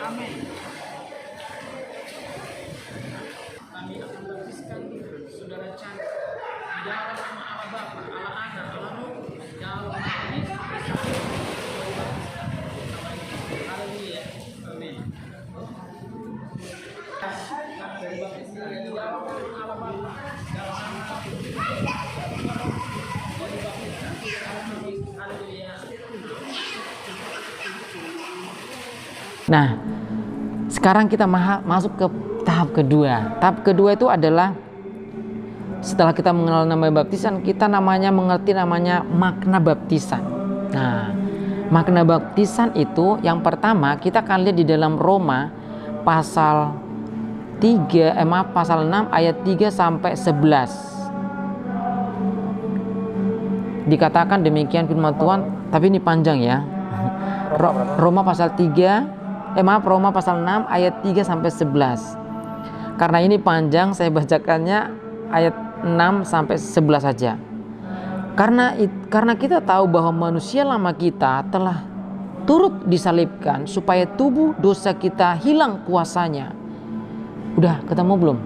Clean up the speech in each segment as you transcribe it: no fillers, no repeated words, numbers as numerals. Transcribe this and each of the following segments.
Amin. Kami akan baptiskan saudara Chan di dalam nama Allah Bapa, Allah Anak, Allah Roh, dalam nama Yesus Kristus. Haleluya. Amin. Dari baptiskan di dalam nama Allah Bapa, dalam nama Haleluya. Nah, sekarang kita masuk ke tahap kedua. Tahap kedua itu adalah setelah kita mengenal nama baptisan, kita mengerti namanya makna baptisan. Nah, makna baptisan itu yang pertama kita akan lihat di dalam Roma pasal 6 ayat 3 sampai 11. Dikatakan demikian firman Tuhan, tapi ini panjang ya. Roma pasal 6 ayat 3 sampai 11. Karena ini panjang, saya bacakannya ayat 6 sampai 11 saja. Karena kita tahu bahwa manusia lama kita telah turut disalibkan supaya tubuh dosa kita hilang kuasanya. Udah ketemu belum?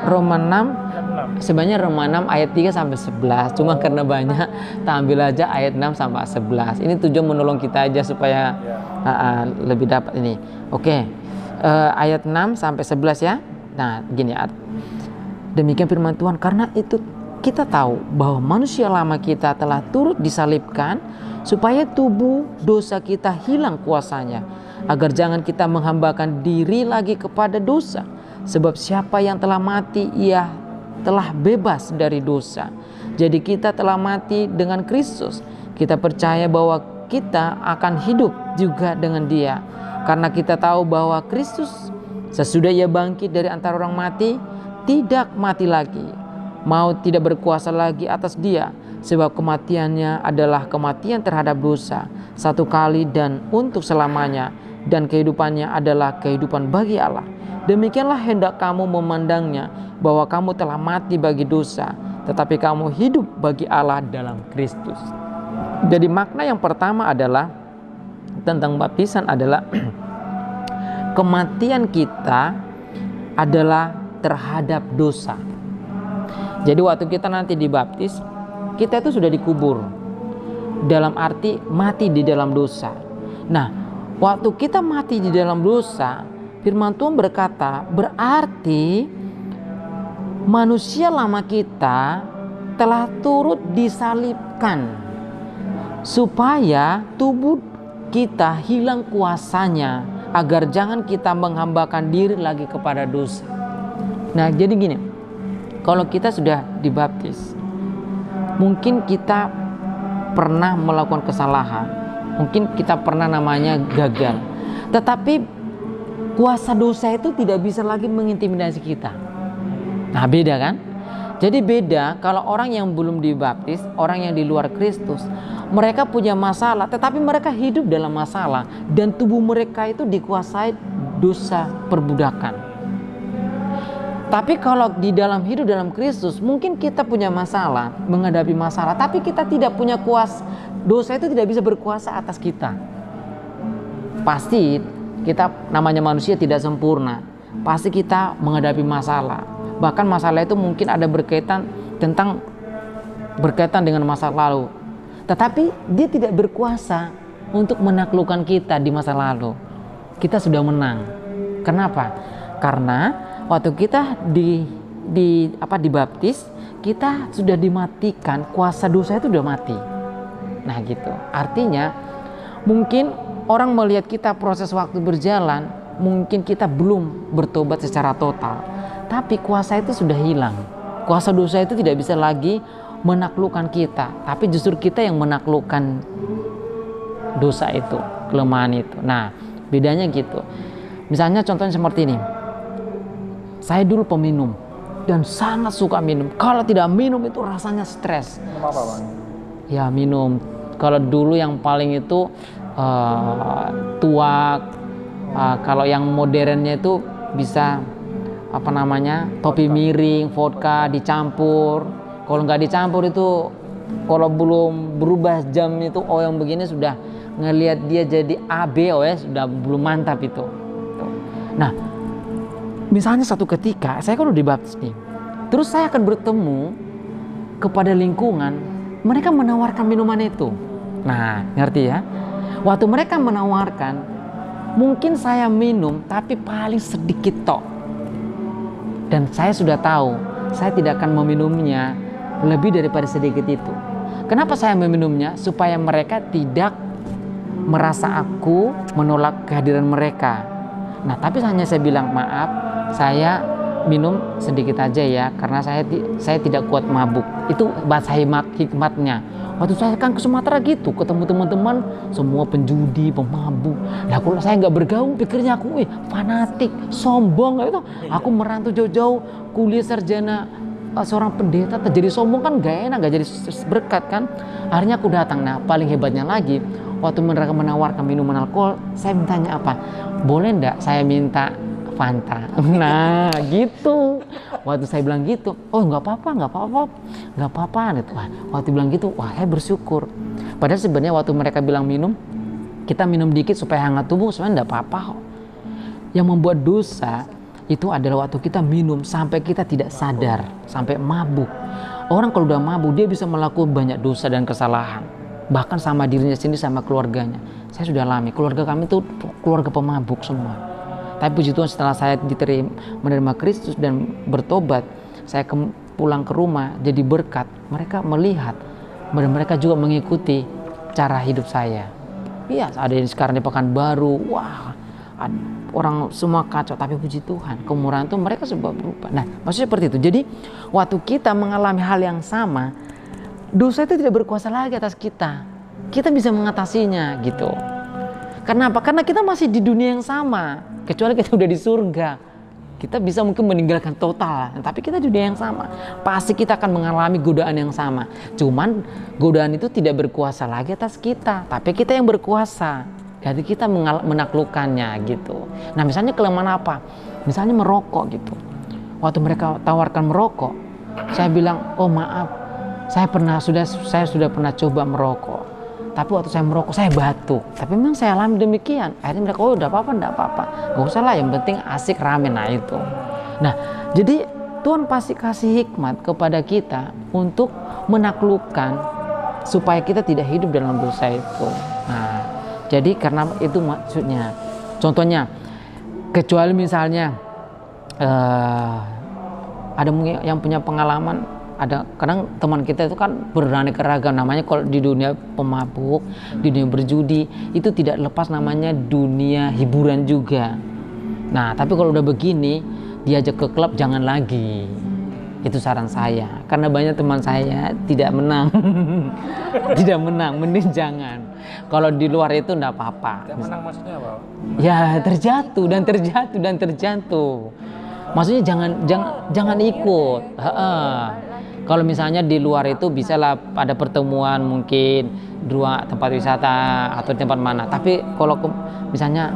Roma 6 sebenarnya Roma 6 ayat 3 sampai 11. Cuma karena banyak, kita ambil aja ayat 6 sampai 11. Ini tujuan menolong kita aja supaya lebih dapat ini. Oke. Ayat 6 sampai 11 ya. Nah, gini. Demikian firman Tuhan, karena itu kita tahu bahwa manusia lama kita telah turut disalibkan supaya tubuh dosa kita hilang kuasanya, agar jangan kita menghambakan diri lagi kepada dosa. Sebab siapa yang telah mati, ia telah bebas dari dosa. Jadi kita telah mati dengan Kristus. Kita percaya bahwa kita akan hidup juga dengan Dia. Karena kita tahu bahwa Kristus sesudah Ia bangkit dari antara orang mati, tidak mati lagi. Maut tidak berkuasa lagi atas Dia. Sebab kematiannya adalah kematian terhadap dosa, satu kali dan untuk selamanya. Dan kehidupannya adalah kehidupan bagi Allah. Demikianlah hendak kamu memandangnya, bahwa kamu telah mati bagi dosa, tetapi kamu hidup bagi Allah dalam Kristus. Jadi makna yang pertama adalah tentang baptisan adalah kematian kita adalah terhadap dosa. Jadi waktu kita nanti dibaptis, kita itu sudah dikubur, dalam arti mati di dalam dosa. Nah, waktu kita mati di dalam dosa, firman Tuhan berkata, berarti manusia lama kita telah turut disalibkan supaya tubuh kita hilang kuasanya, agar jangan kita menghambakan diri lagi kepada dosa. Nah, jadi gini, kalau kita sudah dibaptis, mungkin kita pernah melakukan kesalahan, mungkin kita pernah namanya gagal, tetapi kuasa dosa itu tidak bisa lagi mengintimidasi kita. Nah, beda kan? Jadi beda kalau orang yang belum dibaptis, orang yang di luar Kristus, mereka punya masalah, tetapi mereka hidup dalam masalah dan tubuh mereka itu dikuasai dosa perbudakan. Tapi kalau di dalam hidup dalam Kristus, mungkin kita punya masalah, menghadapi masalah, tapi kita tidak punya kuasa, dosa itu tidak bisa berkuasa atas kita. Pasti kita namanya manusia tidak sempurna, pasti kita menghadapi masalah. Bahkan masalah itu mungkin ada berkaitan dengan masa lalu. Tetapi dia tidak berkuasa untuk menaklukkan kita di masa lalu. Kita sudah menang. Kenapa? Karena waktu kita dibaptis, kita sudah dimatikan, kuasa dosa itu sudah mati. Nah gitu. Artinya mungkin orang melihat kita proses waktu berjalan, mungkin kita belum bertobat secara total, tapi kuasa itu sudah hilang. Kuasa dosa itu tidak bisa lagi menaklukkan kita, tapi justru kita yang menaklukkan dosa itu, kelemahan itu. Nah, bedanya gitu. Misalnya contohnya seperti ini. Saya dulu peminum dan sangat suka minum. Kalau tidak minum itu rasanya stres. Apa, Bang? Ya minum. Kalau dulu yang paling itu tuak. Kalau yang modernnya itu bisa topi miring, vodka dicampur. Kalau nggak dicampur itu, kalau belum berubah jam itu, yang begini sudah ngelihat dia jadi AB, oh ya sudah belum mantap itu. Nah, misalnya satu ketika saya kan udah dibaptis nih, terus saya akan bertemu kepada lingkungan, mereka menawarkan minuman itu. Nah, ngerti ya? Waktu mereka menawarkan, mungkin saya minum tapi paling sedikit tok. Dan saya sudah tahu, saya tidak akan meminumnya lebih daripada sedikit itu. Kenapa saya meminumnya? Supaya mereka tidak merasa aku menolak kehadiran mereka. Nah, tapi hanya saya bilang, maaf, saya minum sedikit aja ya, karena saya tidak kuat mabuk. Itu bahasa hikmatnya. Waktu saya kan ke Sumatera gitu, ketemu teman-teman semua penjudi, pemabuk. Nah, kalau saya nggak bergaul, pikirnya aku fanatik, sombong gitu. Aku merantau jauh-jauh, kuliah sarjana seorang pendeta, terjadi sombong kan gak enak, gak jadi berkat kan. Akhirnya aku datang. Nah, paling hebatnya lagi, waktu mereka menawarkan minuman alkohol, saya mintanya apa? Boleh ndak saya minta Fanta? Nah, gitu. Waktu saya bilang gitu, oh nggak apa-apa gitu. Waktu bilang gitu, wah saya bersyukur. Padahal sebenarnya waktu mereka bilang minum, kita minum dikit supaya hangat tubuh, sebenarnya nggak apa-apa kok. Yang membuat dosa itu adalah waktu kita minum sampai kita tidak sadar, sampai mabuk. Orang kalau udah mabuk, dia bisa melakukan banyak dosa dan kesalahan, bahkan sama dirinya sendiri, sama keluarganya. Saya sudah alami, keluarga kami itu keluarga pemabuk semua. Tapi puji Tuhan, setelah saya menerima Kristus dan bertobat, saya pulang ke rumah jadi berkat. Mereka melihat dan mereka juga mengikuti cara hidup saya. Iya, ada yang sekarang di Pekanbaru, wah, orang semua kacau, tapi puji Tuhan, kemurahan itu mereka sebab berubah. Nah, maksudnya seperti itu. Jadi waktu kita mengalami hal yang sama, dosa itu tidak berkuasa lagi atas kita. Kita bisa mengatasinya gitu. Kenapa? Karena kita masih di dunia yang sama. Kecuali kita udah di surga, kita bisa mungkin meninggalkan total, tapi kita di dunia yang sama. Pasti kita akan mengalami godaan yang sama. Cuman godaan itu tidak berkuasa lagi atas kita, tapi kita yang berkuasa. Jadi kita menaklukkannya gitu. Nah, misalnya kelemahan apa? Misalnya merokok gitu. Waktu mereka tawarkan merokok, saya bilang, oh maaf, saya sudah pernah coba merokok. Tapi waktu saya merokok, saya batuk. Tapi memang saya alami demikian. Akhirnya mereka, oh udah apa-apa. Gak usah lah, yang penting asik rame. Nah itu. Nah, jadi Tuhan pasti kasih hikmat kepada kita untuk menaklukkan supaya kita tidak hidup dalam dosa itu. Nah, jadi karena itu maksudnya. Contohnya, kecuali misalnya ada yang punya pengalaman, ada kadang teman kita itu kan beraneka ragam, namanya kalau di dunia pemabuk, di dunia berjudi itu tidak lepas namanya dunia hiburan juga. Nah, tapi kalau udah begini diajak ke klub jangan lagi. Itu saran saya, karena banyak teman saya tidak menang. Tidak menang, mending jangan. Kalau di luar itu enggak apa-apa. Tidak menang maksudnya apa? Ya, terjatuh dan terjatuh. Maksudnya jangan ikut. Kalau misalnya di luar itu bisalah ada pertemuan mungkin dua tempat wisata atau tempat mana. Tapi kalau misalnya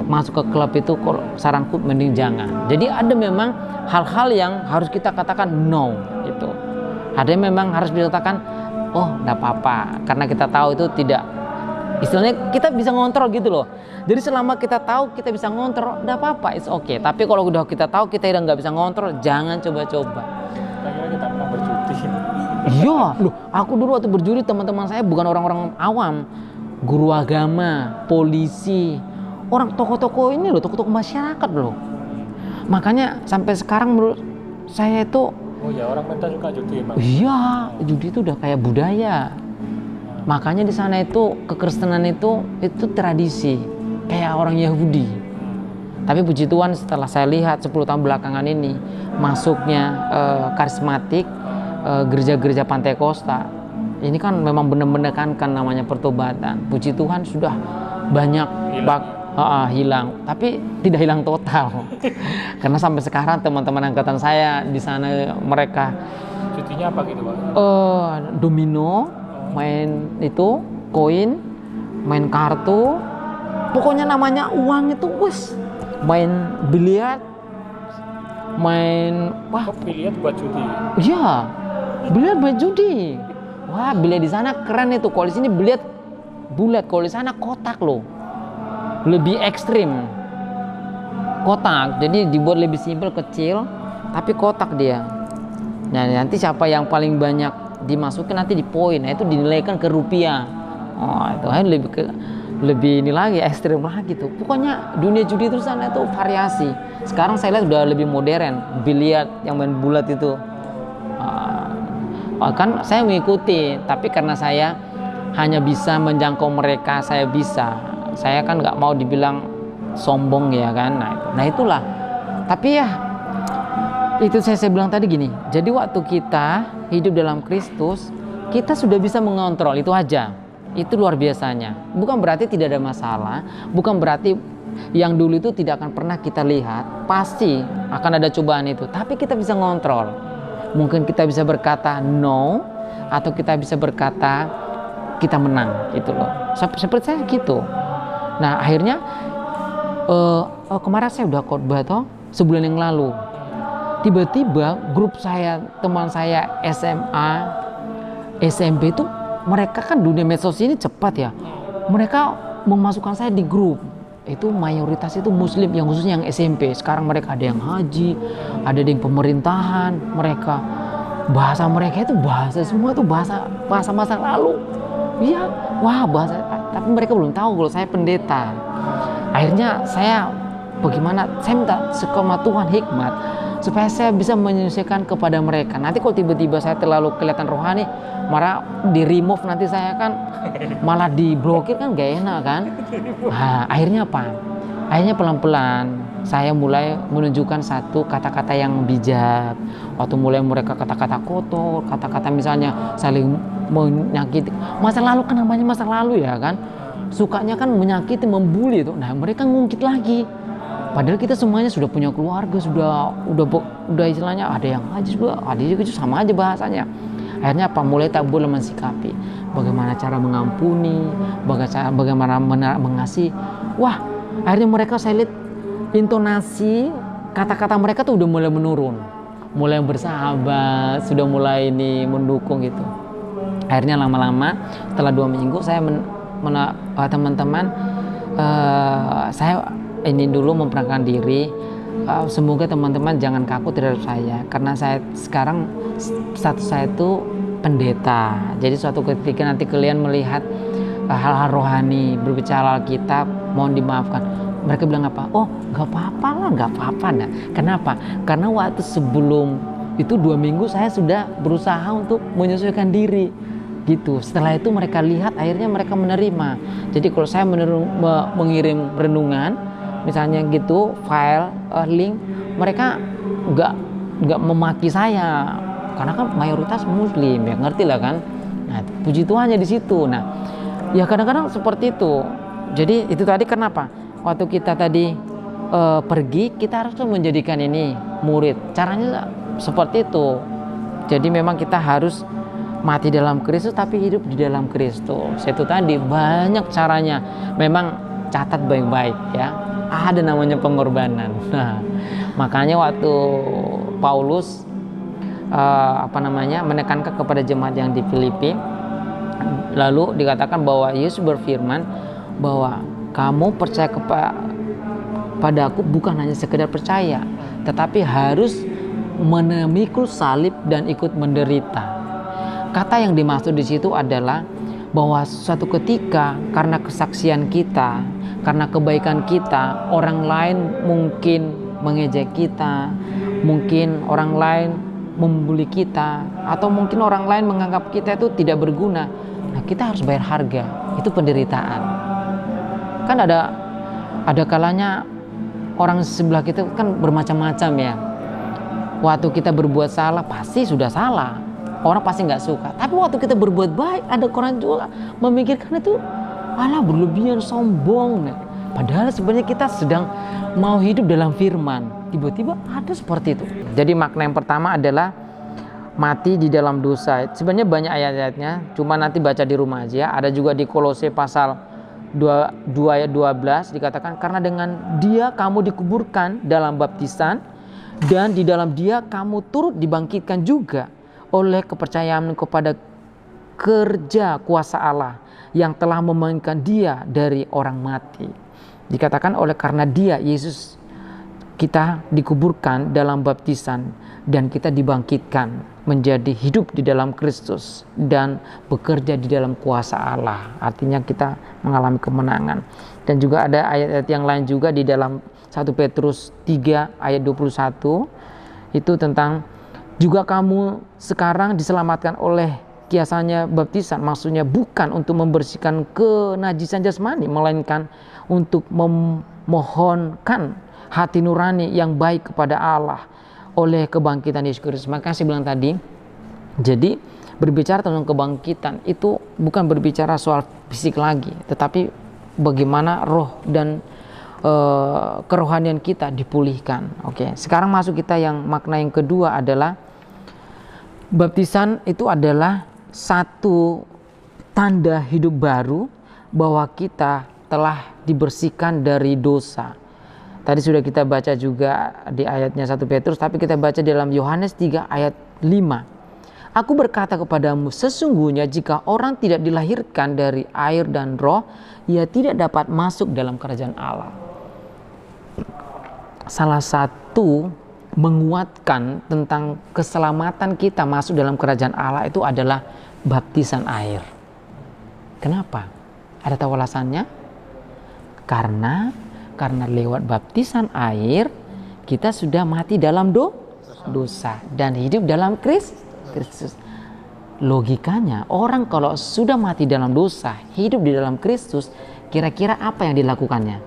masuk ke klub itu, kalau saranku mending jangan. Jadi ada memang hal-hal yang harus kita katakan no gitu. Ada yang memang harus dikatakan oh enggak apa-apa, karena kita tahu itu tidak, istilahnya kita bisa ngontrol gitu loh. Jadi selama kita tahu kita bisa ngontrol, enggak apa-apa, it's okay. Tapi kalau udah kita tahu kita udah nggak bisa ngontrol, jangan coba-coba. Kira-kira kita pernah berjudi. Iya, loh, aku dulu waktu berjudi teman-teman saya bukan orang-orang awam, guru agama, polisi, orang tokoh-tokoh ini loh, tokoh-tokoh masyarakat loh. Makanya sampai sekarang menurut saya itu, Oh ya, orang Menta suka judi emang. iya, judi itu udah kayak budaya. Makanya di sana itu kekristenan itu tradisi, kayak orang Yahudi. Tapi puji Tuhan setelah saya lihat 10 tahun belakangan ini masuknya karismatik, gereja-gereja Pantai Kosta, ini kan memang benar-benar kan namanya pertobatan. Puji Tuhan sudah banyak hilang, tapi tidak hilang total. Karena sampai sekarang teman-teman angkatan saya di sana mereka Judinya apa gitu Pak? Domino, main itu koin, main kartu, pokoknya namanya uang itu wis. Main biliar, main Biliar buat judi. Iya, biliar buat judi. Wah, biliar di sana keren itu. Kalau di sini biliar bulat, kalau di sana kotak loh, lebih ekstrim, kotak. Jadi dibuat lebih simpel, kecil, tapi kotak dia. Nah nanti siapa yang paling banyak dimasukin nanti di poin, nah itu dinilaikan ke rupiah. Oh itu kan lebih ini lagi, ekstrim lagi tuh. Pokoknya dunia judi itu sana itu variasi. Sekarang saya lihat udah lebih modern, biliar yang main bulat itu. Kan saya mengikuti, tapi karena saya hanya bisa menjangkau mereka, saya kan nggak mau dibilang sombong ya kan. Nah itulah. Tapi ya itu saya bilang tadi gini. Jadi waktu kita hidup dalam Kristus, kita sudah bisa mengontrol itu aja. Itu luar biasanya. Bukan berarti tidak ada masalah, bukan berarti yang dulu itu tidak akan pernah kita lihat. Pasti akan ada cobaan itu, tapi kita bisa ngontrol. Mungkin kita bisa berkata no, atau kita bisa berkata kita menang gitu loh. Seperti saya gitu. Nah akhirnya kemarin saya udah khotbah toh sebulan yang lalu. Tiba-tiba grup saya, teman saya SMA, SMP itu mereka kan dunia medsos ini cepat ya. Mereka memasukkan saya di grup. Itu mayoritas itu muslim, yang khususnya yang SMP. Sekarang mereka ada yang haji, ada yang pemerintahan. Mereka bahasa mereka itu semua itu bahasa masa lalu. Iya, wah bahasa. Tapi mereka belum tahu kalau saya pendeta. Akhirnya saya bagaimana? Saya minta sama Tuhan hikmat supaya saya bisa menyesuaikan kepada mereka. Nanti kalau tiba-tiba saya terlalu kelihatan rohani, malah di remove nanti saya kan malah diblokir kan gak enak kan. Nah, akhirnya apa? Akhirnya pelan-pelan saya mulai menunjukkan satu kata-kata yang bijak. Waktu mulai mereka kata-kata kotor, kata-kata misalnya saling menyakiti. Masa lalu kan namanya masa lalu ya kan. Sukanya kan menyakiti, membuli itu. Nah, mereka ngungkit lagi. Padahal kita semuanya sudah punya keluarga, udah istilahnya ada yang haji juga, ada juga sama aja bahasanya. Akhirnya apa? Mulai tak boleh mensikapi. Bagaimana cara mengampuni, bagaimana mengasihi. Wah, akhirnya mereka saya lihat intonasi kata-kata mereka tuh udah mulai menurun, mulai bersahabat, sudah mulai ini mendukung gitu. Akhirnya lama-lama setelah 2 minggu saya teman-teman saya ini dulu memperkenalkan diri. Semoga teman-teman jangan kaku terhadap saya, karena saya sekarang status saya itu pendeta. Jadi suatu ketika nanti kalian melihat hal-hal rohani berbicara Alkitab, mohon dimaafkan. Mereka bilang apa? Oh, nggak apa-apa lah, nggak apa-apa. Nah, kenapa? Karena waktu sebelum itu 2 minggu saya sudah berusaha untuk menyesuaikan diri. Gitu. Setelah itu mereka lihat, akhirnya mereka menerima. Jadi kalau saya mengirim renungan, misalnya gitu, file, link, mereka nggak memaki saya, karena kan mayoritas muslim ya, ngerti lah kan. Nah, puji Tuhannya di situ. Nah, ya kadang-kadang seperti itu. Jadi itu tadi kenapa? Waktu kita tadi pergi, kita harus menjadikan ini murid. Caranya seperti itu. Jadi memang kita harus mati dalam Kristus tapi hidup di dalam Kristus. Itu tadi banyak caranya. Memang catat baik-baik ya. Ada namanya pengorbanan. Nah, makanya waktu Paulus menekankan kepada jemaat yang di Filipi, lalu dikatakan bahwa Yesus berfirman bahwa kamu percaya kepadaku bukan hanya sekedar percaya, tetapi harus memikul salib dan ikut menderita. Kata yang dimaksud di situ adalah bahwa suatu ketika karena kesaksian kita, karena kebaikan kita, orang lain mungkin mengejek kita, mungkin orang lain membuli kita, atau mungkin orang lain menganggap kita itu tidak berguna. Nah, kita harus bayar harga. Itu penderitaan. Kan ada kalanya orang sebelah kita kan bermacam-macam ya. Waktu kita berbuat salah pasti sudah salah, orang pasti nggak suka. Tapi waktu kita berbuat baik, ada orang juga memikirkan itu alah berlebihan, sombong. Nah, padahal sebenarnya kita sedang mau hidup dalam firman. Tiba-tiba ada seperti itu. Jadi makna yang pertama adalah mati di dalam dosa. Sebenarnya banyak ayat-ayatnya, cuma nanti baca di rumah aja. Ada juga di Kolose pasal 2 ayat 12 dikatakan, karena dengan Dia kamu dikuburkan dalam baptisan, dan di dalam Dia kamu turut dibangkitkan juga oleh kepercayaan kepada kerja kuasa Allah. yang telah membangkitkan dia dari orang mati. Dikatakan oleh karena dia, Yesus, kita dikuburkan dalam baptisan dan kita dibangkitkan menjadi hidup di dalam Kristus dan bekerja di dalam kuasa Allah. Artinya kita mengalami kemenangan. Dan juga ada ayat-ayat yang lain juga di dalam 1 Petrus 3 ayat 21, itu tentang juga kamu sekarang diselamatkan oleh kiasannya baptisan, maksudnya bukan untuk membersihkan kenajisan jasmani, melainkan untuk memohonkan hati nurani yang baik kepada Allah oleh kebangkitan Yesus Kristus. Maka saya bilang tadi, jadi berbicara tentang kebangkitan itu bukan berbicara soal fisik lagi, tetapi bagaimana roh dan kerohanian kita dipulihkan. Oke, sekarang masuk kita yang makna yang kedua adalah baptisan itu adalah satu tanda hidup baru bahwa kita telah dibersihkan dari dosa. Tadi sudah kita baca juga di ayatnya 1 Petrus, tapi kita baca dalam Yohanes 3 ayat 5. Aku berkata kepadamu, sesungguhnya jika orang tidak dilahirkan dari air dan roh, ia tidak dapat masuk dalam kerajaan Allah. Salah satu menguatkan tentang keselamatan kita masuk dalam kerajaan Allah itu adalah baptisan air. Kenapa? Ada tahu alasannya? Karena lewat baptisan air kita sudah mati dalam dosa dan hidup dalam Kristus. Logikanya orang kalau sudah mati dalam dosa, hidup di dalam Kristus, kira-kira apa yang dilakukannya?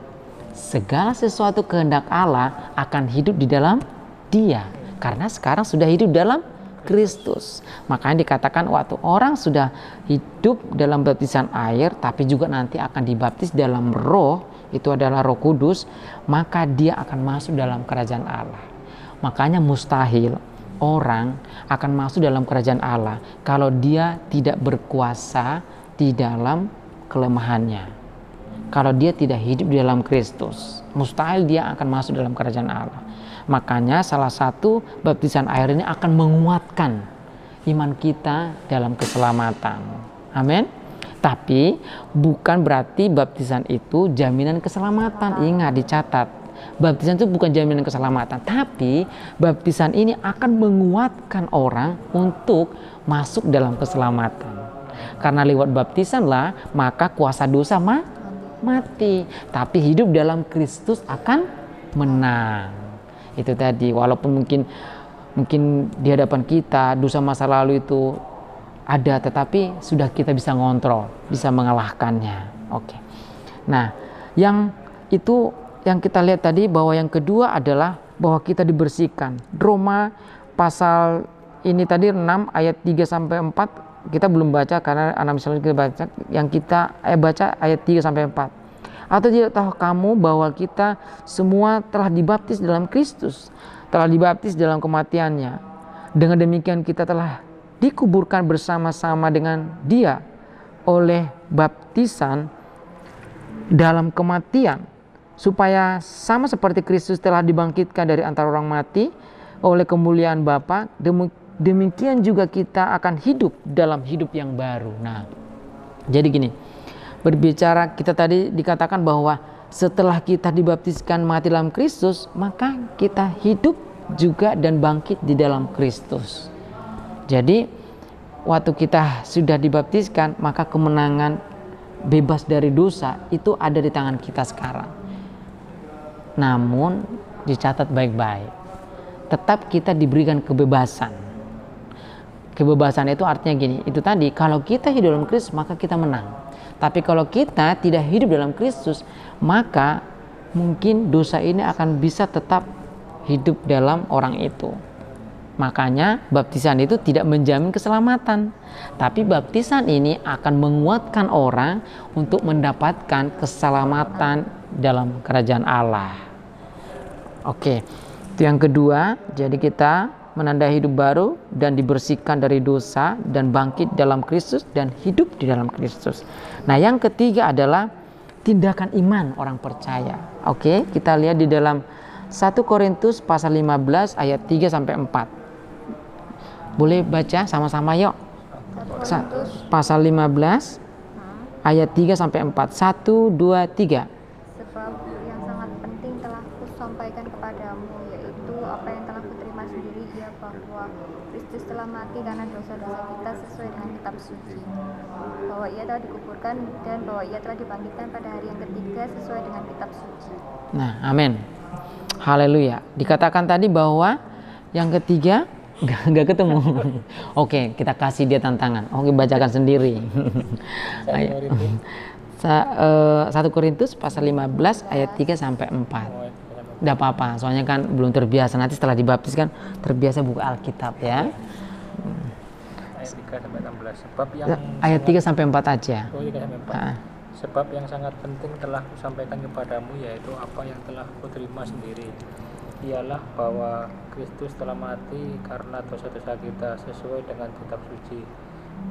Segala sesuatu kehendak Allah akan hidup di dalam dia, karena sekarang sudah hidup dalam Kristus. Makanya dikatakan waktu orang sudah hidup dalam baptisan air, tapi juga nanti akan dibaptis dalam roh, itu adalah Roh Kudus, maka dia akan masuk dalam kerajaan Allah. Makanya mustahil orang akan masuk dalam kerajaan Allah kalau dia tidak berkuasa di dalam kelemahannya. Kalau dia tidak hidup di dalam Kristus, mustahil dia akan masuk dalam kerajaan Allah. Makanya salah satu baptisan air ini akan menguatkan iman kita dalam keselamatan. Amin. Tapi bukan berarti baptisan itu jaminan keselamatan. Ingat, dicatat. Baptisan itu bukan jaminan keselamatan, tapi baptisan ini akan menguatkan orang untuk masuk dalam keselamatan. Karena lewat baptisanlah maka kuasa dosa mati, tapi hidup dalam Kristus akan menang. Itu tadi, walaupun mungkin di hadapan kita dosa masa lalu itu ada, tetapi sudah kita bisa ngontrol, bisa mengalahkannya. Oke. Nah, yang kita lihat tadi bahwa yang kedua adalah bahwa kita dibersihkan. Roma pasal ini tadi 6 ayat 3 sampai 4 kita belum baca karena anak misalnya kita baca, yang kita baca ayat 3 sampai 4. Atau tidak tahu kamu bahwa kita semua telah dibaptis dalam Kristus, telah dibaptis dalam kematiannya. Dengan demikian kita telah dikuburkan bersama-sama dengan Dia oleh baptisan dalam kematian, supaya sama seperti Kristus telah dibangkitkan dari antara orang mati oleh kemuliaan Bapa, demikian juga kita akan hidup dalam hidup yang baru. Nah, jadi gini, berbicara kita tadi dikatakan bahwa setelah kita dibaptiskan mati dalam Kristus, maka kita hidup juga dan bangkit di dalam Kristus. Jadi waktu kita sudah dibaptiskan, maka kemenangan bebas dari dosa itu ada di tangan kita sekarang. Namun dicatat baik-baik, tetap kita diberikan kebebasan. Kebebasan itu artinya gini, itu tadi, kalau kita hidup dalam Kristus maka kita menang. Tapi kalau kita tidak hidup dalam Kristus, maka mungkin dosa ini akan bisa tetap hidup dalam orang itu. Makanya baptisan itu tidak menjamin keselamatan, tapi baptisan ini akan menguatkan orang untuk mendapatkan keselamatan dalam kerajaan Allah. Oke, itu yang kedua. Jadi kita menandai hidup baru dan dibersihkan dari dosa dan bangkit dalam Kristus dan hidup di dalam Kristus. Nah, yang ketiga adalah tindakan iman orang percaya. Oke, kita lihat di dalam 1 Korintus pasal 15 ayat 3 sampai 4. Boleh baca sama-sama yuk. Pasal 15 ayat 3 sampai 4. 1, 2, 3. Sebab yang sangat penting telah kusampaikan kepadamu, yaitu apa yang telah kuterima sendiri, ia bahwa Kristus telah mati karena dosa-dosa kita sesuai dengan kitab suci, bahwa ia telah dikuburkan dan bahwa ia telah dibangkitkan pada hari yang ketiga sesuai dengan kitab suci. Nah, amin. Haleluya. Dikatakan tadi bahwa yang ketiga nggak ketemu. Oke, kita kasih dia tantangan. Oke, bacakan sendiri. 1 Korintus pasal 15 ayat 3 sampai 4. Nggak apa-apa, soalnya kan belum terbiasa. Nanti setelah dibaptis kan terbiasa buka Alkitab ya. Ayat 3 sampai 16. Sebab yang Ayat 3 sampai 4 aja. 3 sampai 4. Ah. Sebab yang sangat penting telah kusampaikan kepadamu, yaitu apa yang telah kuterima sendiri, ialah bahwa Kristus telah mati karena dosa-dosa kita sesuai dengan kitab suci,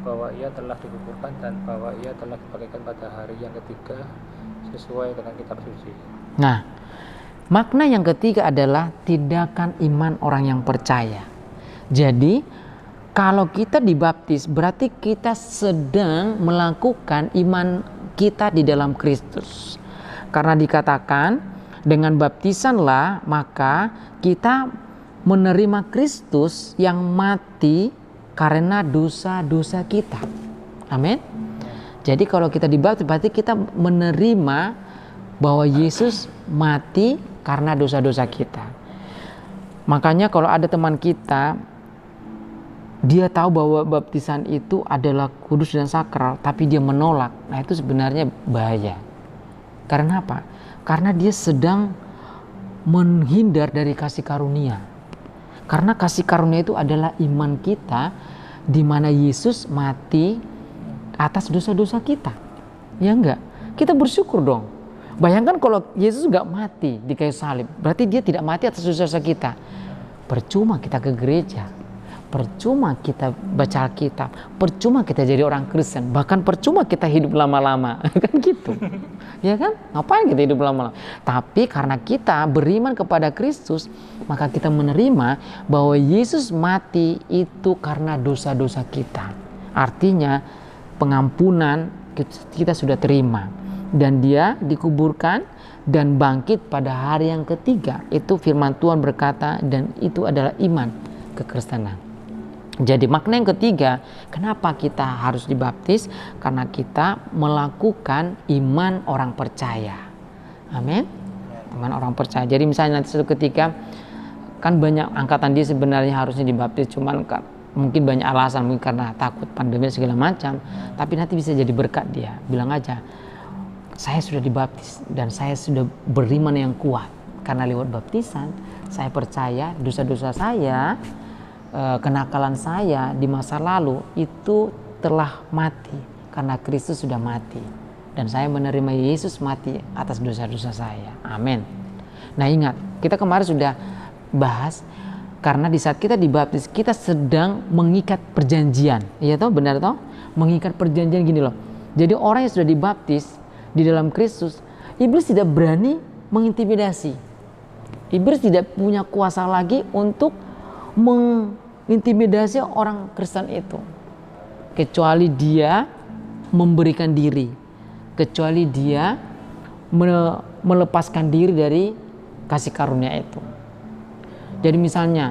bahwa ia telah dikuburkan dan bahwa ia telah dibangkitkan pada hari yang ketiga sesuai dengan kitab suci. Nah, makna yang ketiga adalah tindakan iman orang yang percaya. Jadi, kalau kita dibaptis berarti kita sedang melakukan iman kita di dalam Kristus. Karena dikatakan dengan baptisanlah maka kita menerima Kristus yang mati karena dosa-dosa kita. Amin. Jadi kalau kita dibaptis berarti kita menerima bahwa Yesus mati karena dosa-dosa kita. Makanya kalau ada teman kita, dia tahu bahwa baptisan itu adalah kudus dan sakral, tapi dia menolak. Nah, itu sebenarnya bahaya. Karena apa? Karena dia sedang menghindar dari kasih karunia. Karena kasih karunia itu adalah iman kita, di mana Yesus mati atas dosa-dosa kita. Ya enggak? Kita bersyukur dong. Bayangkan kalau Yesus enggak mati di kayu salib, berarti dia tidak mati atas dosa-dosa kita. Percuma kita ke gereja. Percuma kita baca Alkitab, percuma kita jadi orang Kristen, bahkan percuma kita hidup lama-lama, kan gitu, ya kan? Ngapain kita hidup lama-lama? Tapi karena kita beriman kepada Kristus, maka kita menerima bahwa Yesus mati itu karena dosa-dosa kita. Artinya pengampunan kita sudah terima, dan dia dikuburkan dan bangkit pada hari yang ketiga. Itu firman Tuhan berkata, dan itu adalah iman kekristenan. Jadi makna yang ketiga, kenapa kita harus dibaptis? Karena kita melakukan iman orang percaya. Amin. Iman orang percaya. Jadi misalnya nanti suatu ketika, kan banyak angkatan dia sebenarnya harusnya dibaptis, cuman kan mungkin banyak alasan, mungkin karena takut pandemi segala macam. Tapi nanti bisa jadi berkat dia. Bilang aja, saya sudah dibaptis dan saya sudah beriman yang kuat. Karena lewat baptisan, saya percaya dosa-dosa saya, kenakalan saya di masa lalu itu telah mati karena Kristus sudah mati, dan saya menerima Yesus mati atas dosa-dosa saya. Amin. Nah, ingat, kita kemarin sudah bahas karena di saat kita dibaptis kita sedang mengikat perjanjian. Iya toh, benar toh? Mengikat perjanjian gini loh. Jadi orang yang sudah dibaptis di dalam Kristus, iblis tidak berani mengintimidasi. Iblis tidak punya kuasa lagi untuk mengintimidasi orang Kristen itu, kecuali dia memberikan diri, kecuali dia melepaskan diri dari kasih karunia itu. Jadi misalnya,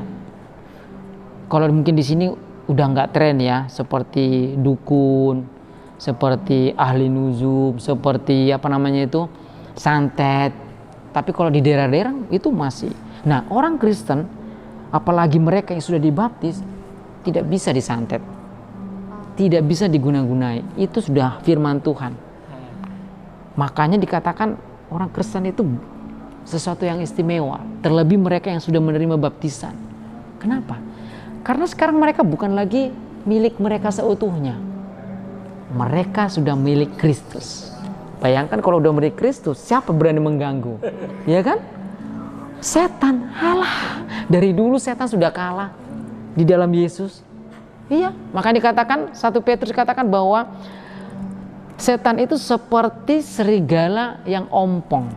kalau mungkin di sini udah nggak tren ya, seperti dukun, seperti ahli nuzum, seperti apa namanya itu, santet. Tapi kalau di daerah-daerah itu masih. Nah, orang Kristen, apalagi mereka yang sudah dibaptis, tidak bisa disantet, tidak bisa diguna-gunai. Itu sudah firman Tuhan. Makanya dikatakan orang Kristen itu sesuatu yang istimewa, terlebih mereka yang sudah menerima baptisan. Kenapa? Karena sekarang mereka bukan lagi milik mereka seutuhnya. Mereka sudah milik Kristus. Bayangkan kalau udah milik Kristus, siapa berani mengganggu? Ya kan? Setan, halah. Dari dulu setan sudah kalah di dalam Yesus. Iya, makanya dikatakan, 1 Petrus katakan bahwa setan itu seperti serigala yang ompong.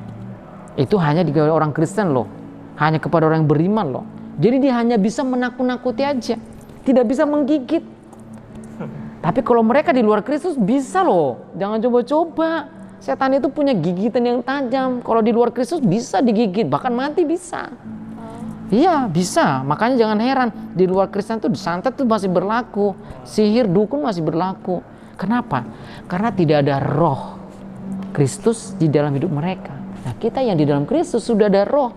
Itu hanya digawe orang Kristen loh, hanya kepada orang yang beriman loh. Jadi dia hanya bisa menakut-nakuti aja, tidak bisa menggigit. Tapi kalau mereka di luar Kristus bisa loh. Jangan coba-coba. Setan itu punya gigitan yang tajam. Kalau di luar Kristus bisa digigit, bahkan mati bisa. Iya, bisa. Makanya jangan heran, di luar Kristen tuh santet tuh masih berlaku. Sihir, dukun masih berlaku. Kenapa? Karena tidak ada roh Kristus di dalam hidup mereka. Nah, kita yang di dalam Kristus sudah ada roh.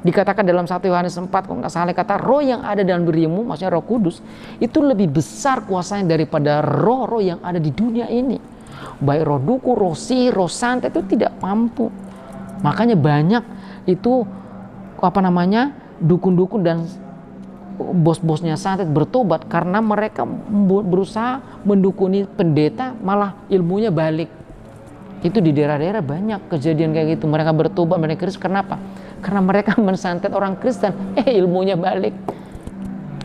Dikatakan dalam 1 Yohanes 4, kalau nggak salah, kata roh yang ada dalam dirimu, maksudnya Roh Kudus, itu lebih besar kuasanya daripada roh-roh yang ada di dunia ini. Baik roh dukun, roh sihir, roh santet itu tidak mampu. Makanya banyak itu dukun-dukun dan bos-bosnya santet bertobat karena mereka berusaha mendukuni pendeta, malah ilmunya balik. Itu di daerah-daerah banyak kejadian kayak gitu. Mereka bertobat, mereka Kristus. Kenapa? Karena mereka mensantet orang Kristen, ilmunya balik.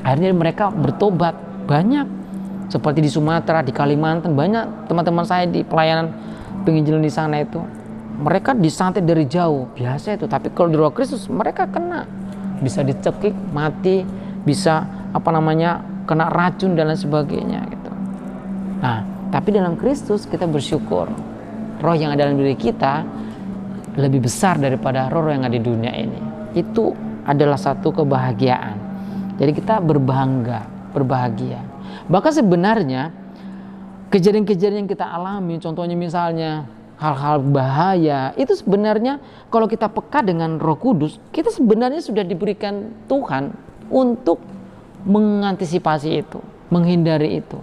Akhirnya mereka bertobat. Banyak. Seperti di Sumatera, di Kalimantan, banyak teman-teman saya di pelayanan penginjilan di sana itu. Mereka disantet dari jauh, biasa itu. Tapi kalau di roh Kristus, mereka kena. Bisa dicekik, mati, bisa kena racun dan lain sebagainya gitu. Nah, tapi dalam Kristus kita bersyukur. Roh yang ada dalam diri kita lebih besar daripada roh yang ada di dunia ini. Itu adalah satu kebahagiaan. Jadi kita berbahagia. Bahkan sebenarnya kejadian-kejadian yang kita alami, contohnya misalnya hal-hal bahaya, itu sebenarnya kalau kita peka dengan Roh Kudus, kita sebenarnya sudah diberikan Tuhan untuk mengantisipasi itu, menghindari itu.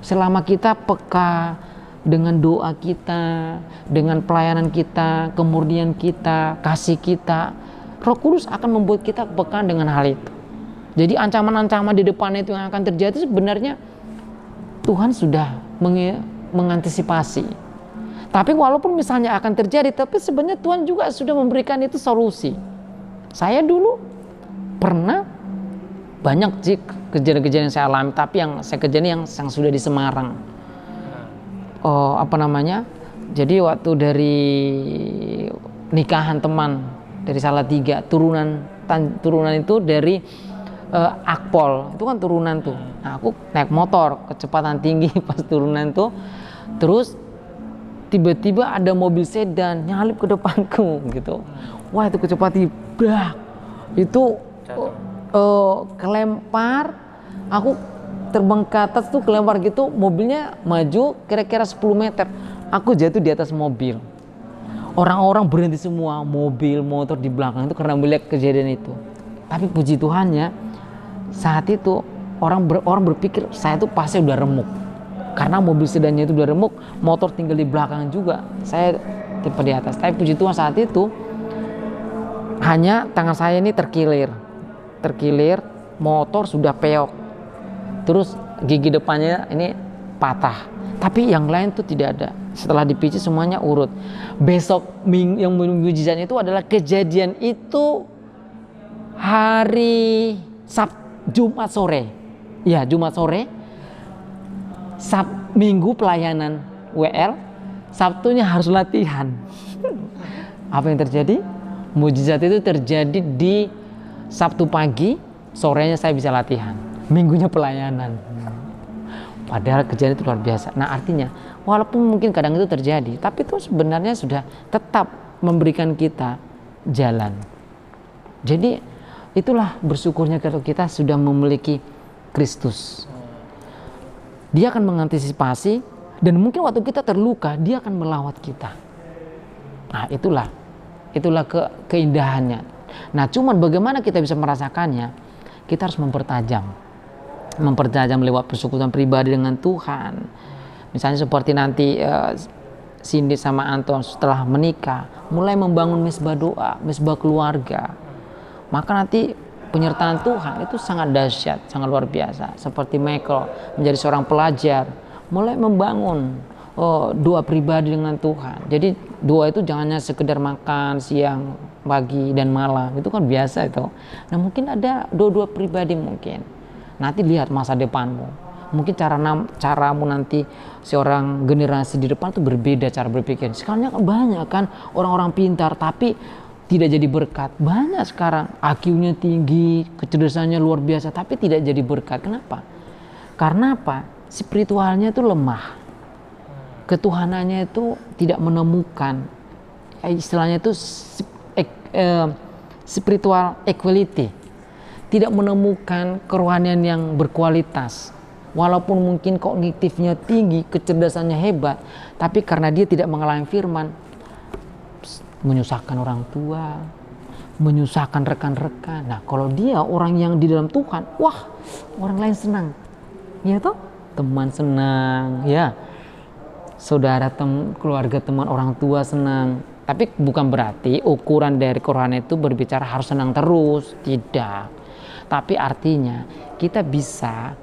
Selama kita peka dengan doa kita, dengan pelayanan kita, kemurnian kita, kasih kita, Roh Kudus akan membuat kita peka dengan hal itu. Jadi ancaman-ancaman di depan itu yang akan terjadi sebenarnya Tuhan sudah mengantisipasi. Tapi walaupun misalnya akan terjadi, tapi sebenarnya Tuhan juga sudah memberikan itu solusi. Saya dulu pernah banyak sih kejadian-kejadian yang saya alami, tapi yang saya kejadian yang sudah di Semarang. Jadi waktu dari nikahan teman dari Salatiga, turunan itu dari Akpol, itu kan turunan tuh. Nah, aku naik motor kecepatan tinggi pas turunan tuh, terus tiba-tiba ada mobil sedan nyalip ke depanku gitu. Wah, itu kecepatan itu kelempar, aku terbang ke atas tuh, kelempar gitu, mobilnya maju kira-kira 10 meter. Aku jatuh di atas mobil. Orang-orang berhenti semua, mobil, motor di belakang itu karena melihat kejadian itu. Tapi puji Tuhannya, saat itu orang berpikir saya tuh pasti udah remuk. Karena mobil sedannya itu udah remuk, motor tinggal di belakang juga. Saya tipe di atas. Tapi puji Tuhan saat itu hanya tangan saya ini terkilir, motor sudah peok. Terus gigi depannya ini patah, tapi yang lain tuh tidak ada. Setelah dipijit semuanya urut. Besok yang mujizat itu adalah kejadian itu hari Jumat sore. Ya, Jumat sore. Minggu pelayanan WL, Sabtunya harus latihan. Apa yang terjadi? Mujizat itu terjadi di Sabtu pagi, sorenya saya bisa latihan. Minggunya pelayanan. Padahal kejadian itu luar biasa. Nah, artinya walaupun mungkin kadang itu terjadi, tapi itu sebenarnya sudah tetap memberikan kita jalan. Jadi itulah bersyukurnya kalau kita sudah memiliki Kristus. Dia akan mengantisipasi, dan mungkin waktu kita terluka dia akan melawat kita. Nah, itulah keindahannya. Nah, cuman bagaimana kita bisa merasakannya? Kita harus mempertajam lewat persekutuan pribadi dengan Tuhan. Misalnya seperti nanti Cindy sama Anton setelah menikah mulai membangun mesbah doa, mesbah keluarga, maka nanti penyertaan Tuhan itu sangat dahsyat, sangat luar biasa. Seperti Michael menjadi seorang pelajar, mulai membangun doa pribadi dengan Tuhan. Jadi doa itu jangan hanya sekedar makan siang, pagi dan malam, itu kan biasa itu. Nah, mungkin ada doa pribadi mungkin. Nanti lihat masa depanmu. Mungkin caramu nanti seorang generasi di depan itu berbeda cara berpikir. Sekarang banyak kan orang-orang pintar tapi tidak jadi berkat. Banyak sekarang IQ-nya tinggi, kecerdasannya luar biasa tapi tidak jadi berkat. Kenapa? Karena apa? Spiritualnya itu lemah. Ketuhanannya itu tidak menemukan, istilahnya itu spiritual equality, tidak menemukan kerohanian yang berkualitas. Walaupun mungkin kognitifnya tinggi, kecerdasannya hebat, tapi karena dia tidak mengalami firman, menyusahkan orang tua, menyusahkan rekan-rekan. Nah, kalau dia orang yang di dalam Tuhan, wah, orang lain senang, ya toh, teman senang, ya, saudara, keluarga, teman, orang tua senang. Tapi bukan berarti ukuran dari kerohanian itu berbicara harus senang terus, tidak. Tapi artinya kita bisa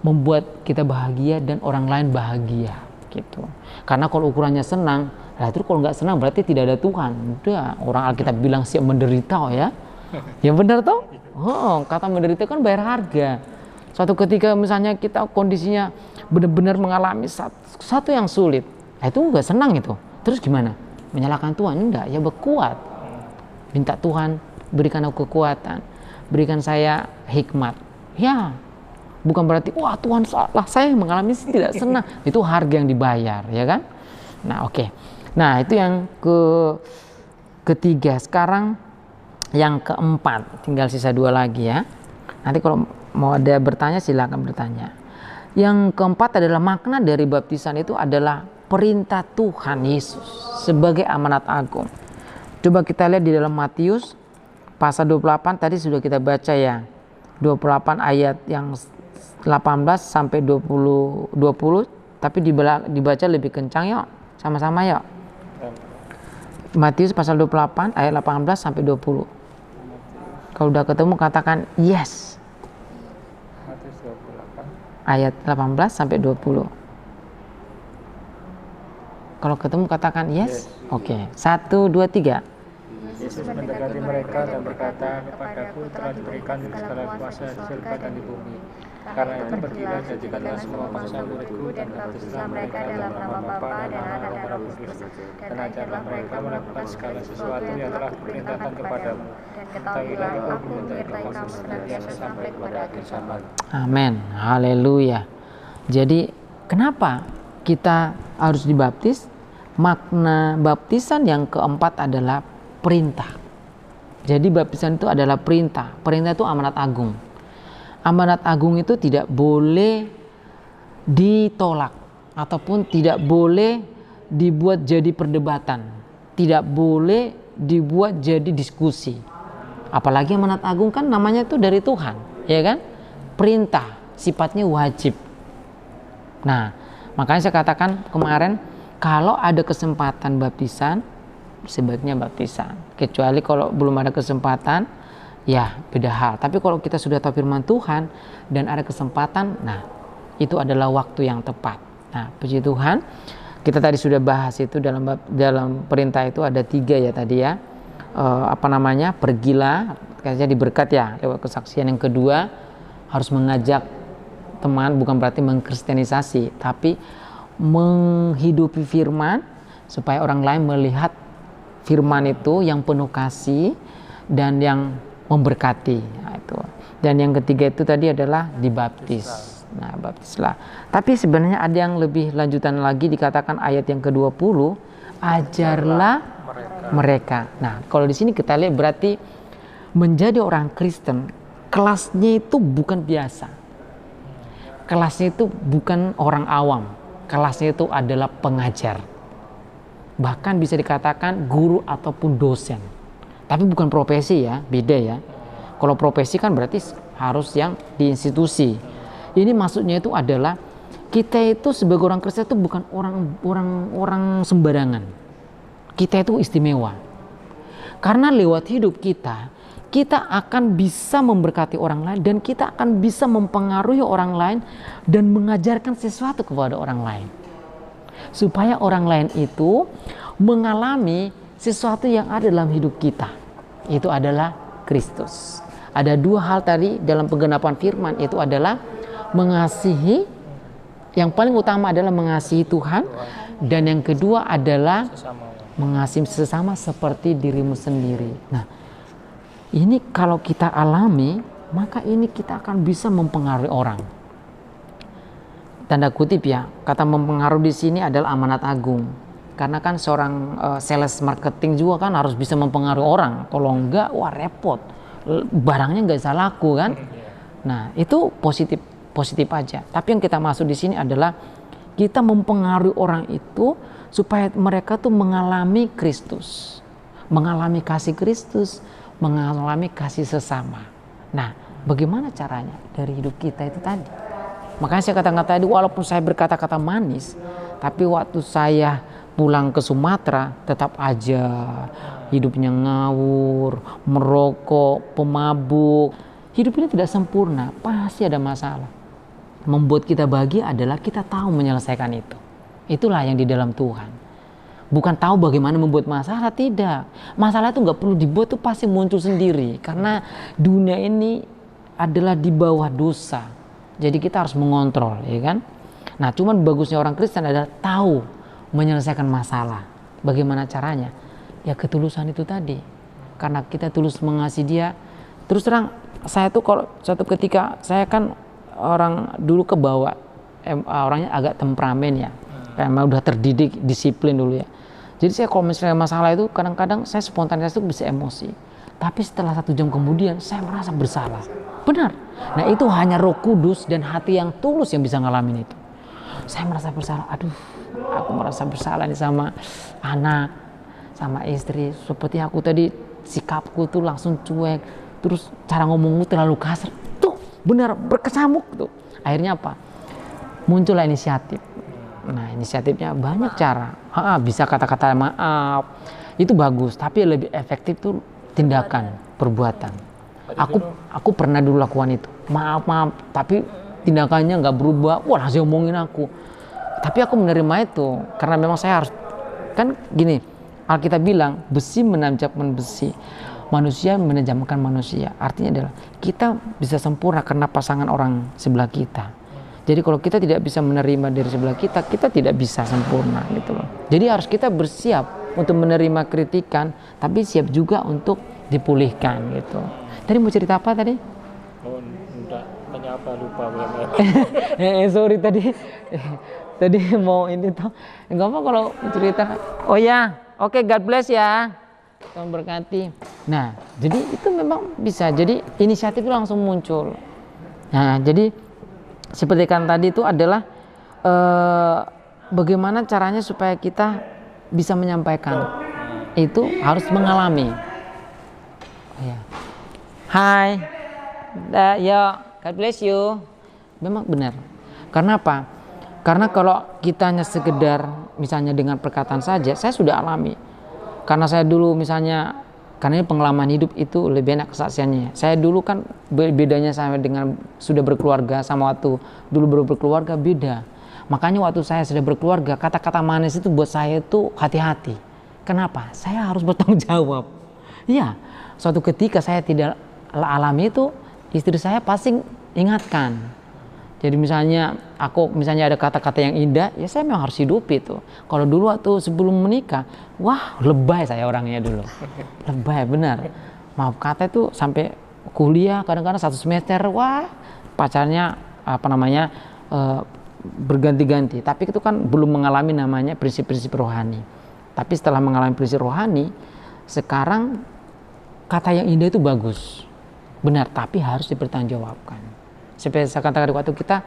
membuat kita bahagia dan orang lain bahagia, gitu. Karena kalau ukurannya senang, nah itu kalau nggak senang berarti tidak ada Tuhan. Udah, orang Alkitab bilang siap menderita, oh ya. Yang benar toh? Oh, kata menderita kan bayar harga. Suatu ketika misalnya kita kondisinya benar-benar mengalami satu yang sulit, nah itu nggak senang itu. Terus gimana? Menyalahkan Tuhan? Enggak, ya berkuat. Minta Tuhan berikan aku kekuatan, berikan saya hikmat. Ya, bukan berarti wah Tuhan salah, saya mengalami tidak senang. Itu harga yang dibayar, ya kan? Nah, oke. Nah, itu yang ketiga. Sekarang yang keempat, tinggal sisa 2 lagi ya. Nanti kalau mau ada bertanya silakan bertanya. Yang keempat adalah makna dari baptisan itu adalah perintah Tuhan Yesus sebagai amanat agung. Coba kita lihat di dalam Matius pasal 28, tadi sudah kita baca ya. 28 ayat yang 18 sampai 20, tapi dibaca lebih kencang yuk. Sama-sama yuk. Matius pasal 28 ayat 18 sampai 20. Kalau udah ketemu katakan yes. Matius 28 Ayat 18 sampai 20. Kalau ketemu katakan yes. Oke. 1, 2, 3. Yesus mendekati mereka dan berkata, kepadaku telah diberikan segala kuasa di surga dan di bumi. Karena itu pergilah, jadikanlah semua bangsa muridku dan baptislah mereka dalam nama Bapa dan Anak dan Roh Kudus. Dan ajarlah mereka melakukan segala sesuatu yang telah kuperintahkan kepadamu. Dan ketahuilah aku menyertai kamu senantiasa sampai kepada akhir zaman. Amin. Haleluya. Jadi kenapa kita harus dibaptis? Makna baptisan yang keempat adalah perintah. Jadi baptisan itu adalah perintah. Perintah itu amanat agung. Amanat agung itu tidak boleh ditolak ataupun tidak boleh dibuat jadi perdebatan. Tidak boleh dibuat jadi diskusi. Apalagi amanat agung kan namanya itu dari Tuhan, ya kan? Perintah, sifatnya wajib. Nah, makanya saya katakan kemarin, kalau ada kesempatan baptisan, sebaiknya baptisan. Kecuali kalau belum ada kesempatan, ya beda hal. Tapi kalau kita sudah tahu firman Tuhan dan ada kesempatan, nah itu adalah waktu yang tepat. Nah, puji Tuhan, kita tadi sudah bahas itu dalam perintah itu ada 3 ya tadi ya. Pergilah, kayaknya diberkat ya lewat kesaksian. Yang kedua, harus mengajak teman, bukan berarti mengkristenisasi, tapi menghidupi firman supaya orang lain melihat firman itu yang penuh kasih dan yang memberkati. Nah, itu. Dan yang ketiga itu tadi adalah dibaptis. Nah, baptislah. Tapi sebenarnya ada yang lebih lanjutan lagi, dikatakan ayat yang ke-20, ajarlah mereka. Nah, kalau di sini kita lihat berarti menjadi orang Kristen, kelasnya itu bukan biasa. Kelasnya itu bukan orang awam. Kelasnya itu adalah pengajar. Bahkan bisa dikatakan guru ataupun dosen. Tapi bukan profesi ya, beda ya. Kalau profesi kan berarti harus yang di institusi. Ini maksudnya itu adalah kita itu sebagai orang Kristen itu bukan orang sembarangan. Kita itu istimewa. Karena lewat hidup kita akan bisa memberkati orang lain dan kita akan bisa mempengaruhi orang lain dan mengajarkan sesuatu kepada orang lain. Supaya orang lain itu mengalami sesuatu yang ada dalam hidup kita. Itu adalah Kristus. Ada 2 hal tadi dalam penggenapan firman, itu adalah mengasihi, yang paling utama adalah mengasihi Tuhan, dan yang kedua adalah mengasihi sesama seperti dirimu sendiri. Nah, ini kalau kita alami, maka ini kita akan bisa mempengaruhi orang. tanda kutip ya, kata mempengaruhi di sini adalah amanat agung. Karena kan seorang sales marketing juga kan harus bisa mempengaruhi orang. Kalau enggak, wah repot. Barangnya nggak bisa laku kan. Nah itu positif aja. Tapi yang kita maksud di sini adalah kita mempengaruhi orang itu supaya mereka tuh mengalami Kristus, mengalami kasih Kristus, mengalami kasih sesama. Nah, bagaimana caranya dari hidup kita itu tadi? Makanya saya katakan tadi, walaupun saya berkata-kata manis, tapi waktu saya pulang ke Sumatera tetap aja hidupnya ngawur, merokok, pemabuk. Hidup ini tidak sempurna, pasti ada masalah. Membuat kita bahagia adalah kita tahu menyelesaikan itu. Itulah yang di dalam Tuhan. Bukan tahu bagaimana membuat masalah, tidak. Masalah itu nggak perlu dibuat, tuh pasti muncul sendiri. Karena dunia ini adalah di bawah dosa. Jadi kita harus mengontrol, ya kan? Nah, cuman bagusnya orang Kristen adalah tahu menyelesaikan masalah. Bagaimana caranya? Ya ketulusan itu tadi. Karena kita tulus mengasihi dia. Terus terang, saya tuh kalau suatu ketika, saya kan orang dulu kebawa, orangnya agak temperamen ya. Kayak udah terdidik, disiplin dulu ya. Jadi saya kalau misalnya masalah itu kadang-kadang saya spontanitas itu bisa emosi. Tapi setelah 1 jam kemudian saya merasa bersalah. Benar. Nah itu hanya Roh Kudus dan hati yang tulus yang bisa ngalamin itu. Saya merasa bersalah. Aduh, aku merasa bersalah nih sama anak, sama istri. Seperti aku tadi sikapku tuh langsung cuek. Terus cara ngomongku terlalu kasar. Tuh benar berkecamuk tuh. Akhirnya apa? Muncullah inisiatif. Nah inisiatifnya banyak cara. Bisa kata-kata maaf. Itu bagus. Tapi lebih efektif tuh tindakan, perbuatan. Aku pernah dulu lakukan itu. Maaf, tapi tindakannya nggak berubah. Wah, langsung ngomongin aku. Tapi aku menerima itu karena memang saya harus, kan gini, Alkitab bilang besi menajamkan besi, manusia menajamkan manusia. Artinya adalah kita bisa sempurna karena pasangan orang sebelah kita. Jadi kalau kita tidak bisa menerima dari sebelah kita, kita tidak bisa sempurna gitu loh. Jadi harus kita bersiap untuk menerima kritikan, tapi siap juga untuk dipulihkan gitu. Tadi mau cerita apa tadi? Oh, enggak, tanya apa lupa Sorry tadi mau ini tuh. Enggak apa kalau cerita. Oh ya, oke, God bless ya. Tuhan berkati. Nah, jadi itu memang bisa. Jadi inisiatif itu langsung muncul. Nah, jadi seperti kan tadi itu adalah bagaimana caranya supaya kita bisa menyampaikan. Itu harus mengalami. Ya. Hai, yo, God bless you. Memang benar. Karena apa? Karena kalau kita hanya sekedar misalnya dengan perkataan saja, saya sudah alami. Karena saya dulu misalnya, karena ini pengalaman hidup itu lebih enak kesaksiannya. Saya dulu kan bedanya sama dengan sudah berkeluarga sama waktu dulu baru berkeluarga beda. Makanya waktu saya sudah berkeluarga, kata-kata manis itu buat saya itu hati-hati. Kenapa? Saya harus bertanggung jawab. Iya, suatu ketika saya tidak alami itu, istri saya pasti ingatkan. Jadi misalnya ada kata-kata yang indah, ya saya memang harus hidup itu. Kalau dulu waktu sebelum menikah, wah lebay saya orangnya dulu. Lebay benar. Maaf kata itu sampai kuliah kadang-kadang 1 semester, wah pacarnya berganti-ganti. Tapi itu kan belum mengalami namanya prinsip-prinsip rohani. Tapi setelah mengalami prinsip rohani, sekarang kata yang indah itu bagus. Benar, tapi harus dipertanggungjawabkan. Seperti saya katakan waktu kita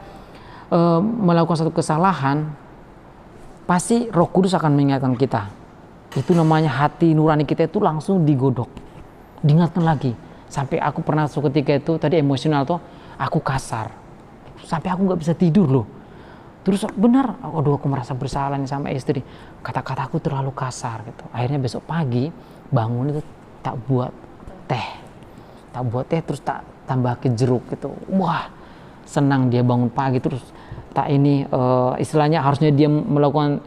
melakukan satu kesalahan, pasti Roh Kudus akan mengingatkan kita. Itu namanya hati nurani kita itu langsung digodok, diingatkan lagi. Sampai aku pernah suatu ketika itu tadi emosional tuh, aku kasar, sampai aku nggak bisa tidur loh. Terus benar, aduh aku merasa bersalah nih sama istri. Kata-kata aku terlalu kasar gitu. Akhirnya besok pagi bangun itu tak buat teh terus tak tambah ke jeruk gitu. Wah senang dia bangun pagi terus tak ini istilahnya harusnya dia melakukan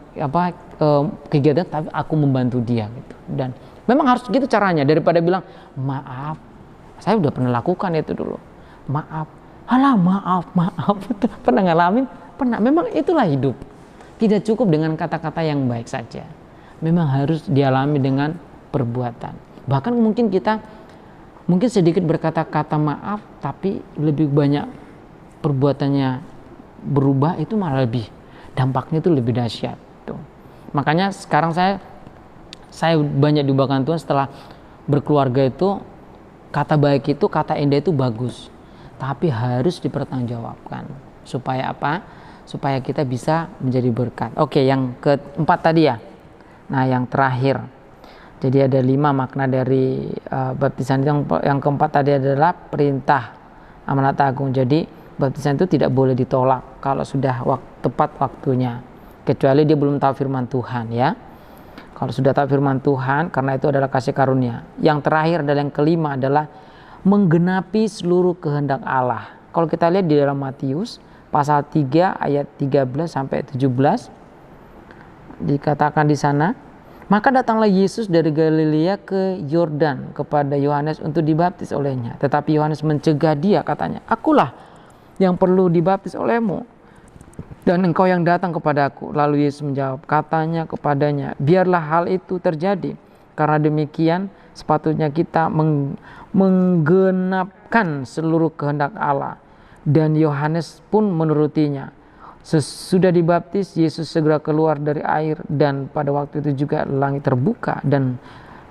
kegiatan tapi aku membantu dia gitu. Dan memang harus gitu caranya, daripada bilang maaf, saya udah pernah lakukan itu dulu, maaf pernah ngalamin, pernah. Memang itulah hidup, tidak cukup dengan kata-kata yang baik saja, memang harus dialami dengan perbuatan. Bahkan mungkin kita sedikit berkata-kata maaf tapi lebih banyak perbuatannya berubah itu malah lebih dampaknya itu lebih dahsyat tuh. Makanya sekarang saya banyak diubahkan Tuhan setelah berkeluarga itu, kata baik itu, kata indah itu bagus, tapi harus dipertanggungjawabkan. Supaya apa? Supaya kita bisa menjadi berkat. Oke, yang keempat tadi ya. Nah, yang terakhir. Jadi ada 5 makna dari baptisan. Yang keempat tadi adalah perintah amanat agung. Jadi baptisan itu tidak boleh ditolak kalau sudah tepat waktunya. Kecuali dia belum tahu firman Tuhan ya. Kalau sudah tahu firman Tuhan, karena itu adalah kasih karunia. Yang terakhir adalah yang kelima adalah menggenapi seluruh kehendak Allah. Kalau kita lihat di dalam Matius pasal 3 ayat 13 sampai 17 dikatakan di sana, maka datanglah Yesus dari Galilea ke Yordan kepada Yohanes untuk dibaptis olehnya. Tetapi Yohanes mencegah dia, katanya, akulah yang perlu dibaptis olehmu, dan engkau yang datang kepadaku. Lalu Yesus menjawab, katanya kepadanya, biarlah hal itu terjadi, karena demikian sepatutnya kita menggenapkan seluruh kehendak Allah. Dan Yohanes pun menurutinya. Sesudah dibaptis, Yesus segera keluar dari air, dan pada waktu itu juga langit terbuka, dan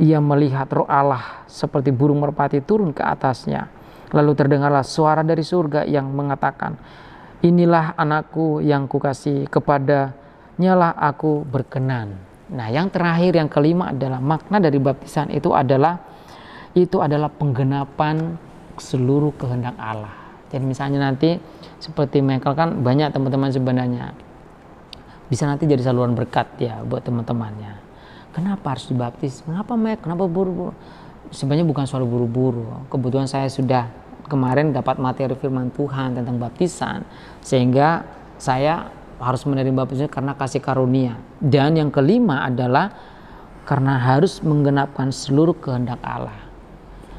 ia melihat Roh Allah seperti burung merpati turun ke atasnya. Lalu terdengarlah suara dari surga yang mengatakan, inilah anakku yang kukasihi, kepadanya lah aku berkenan. Nah, yang terakhir, yang kelima adalah makna dari baptisan itu adalah penggenapan seluruh kehendak Allah. Jadi misalnya nanti seperti Michael kan banyak teman-teman sebenarnya bisa nanti jadi saluran berkat ya buat teman-temannya. Kenapa harus dibaptis? Kenapa Mike? Kenapa buru-buru? Sebenarnya bukan soal buru-buru. Kebetulan saya sudah kemarin dapat materi firman Tuhan tentang baptisan, sehingga saya harus menerima baptisan karena kasih karunia. Dan yang kelima adalah karena harus menggenapkan seluruh kehendak Allah.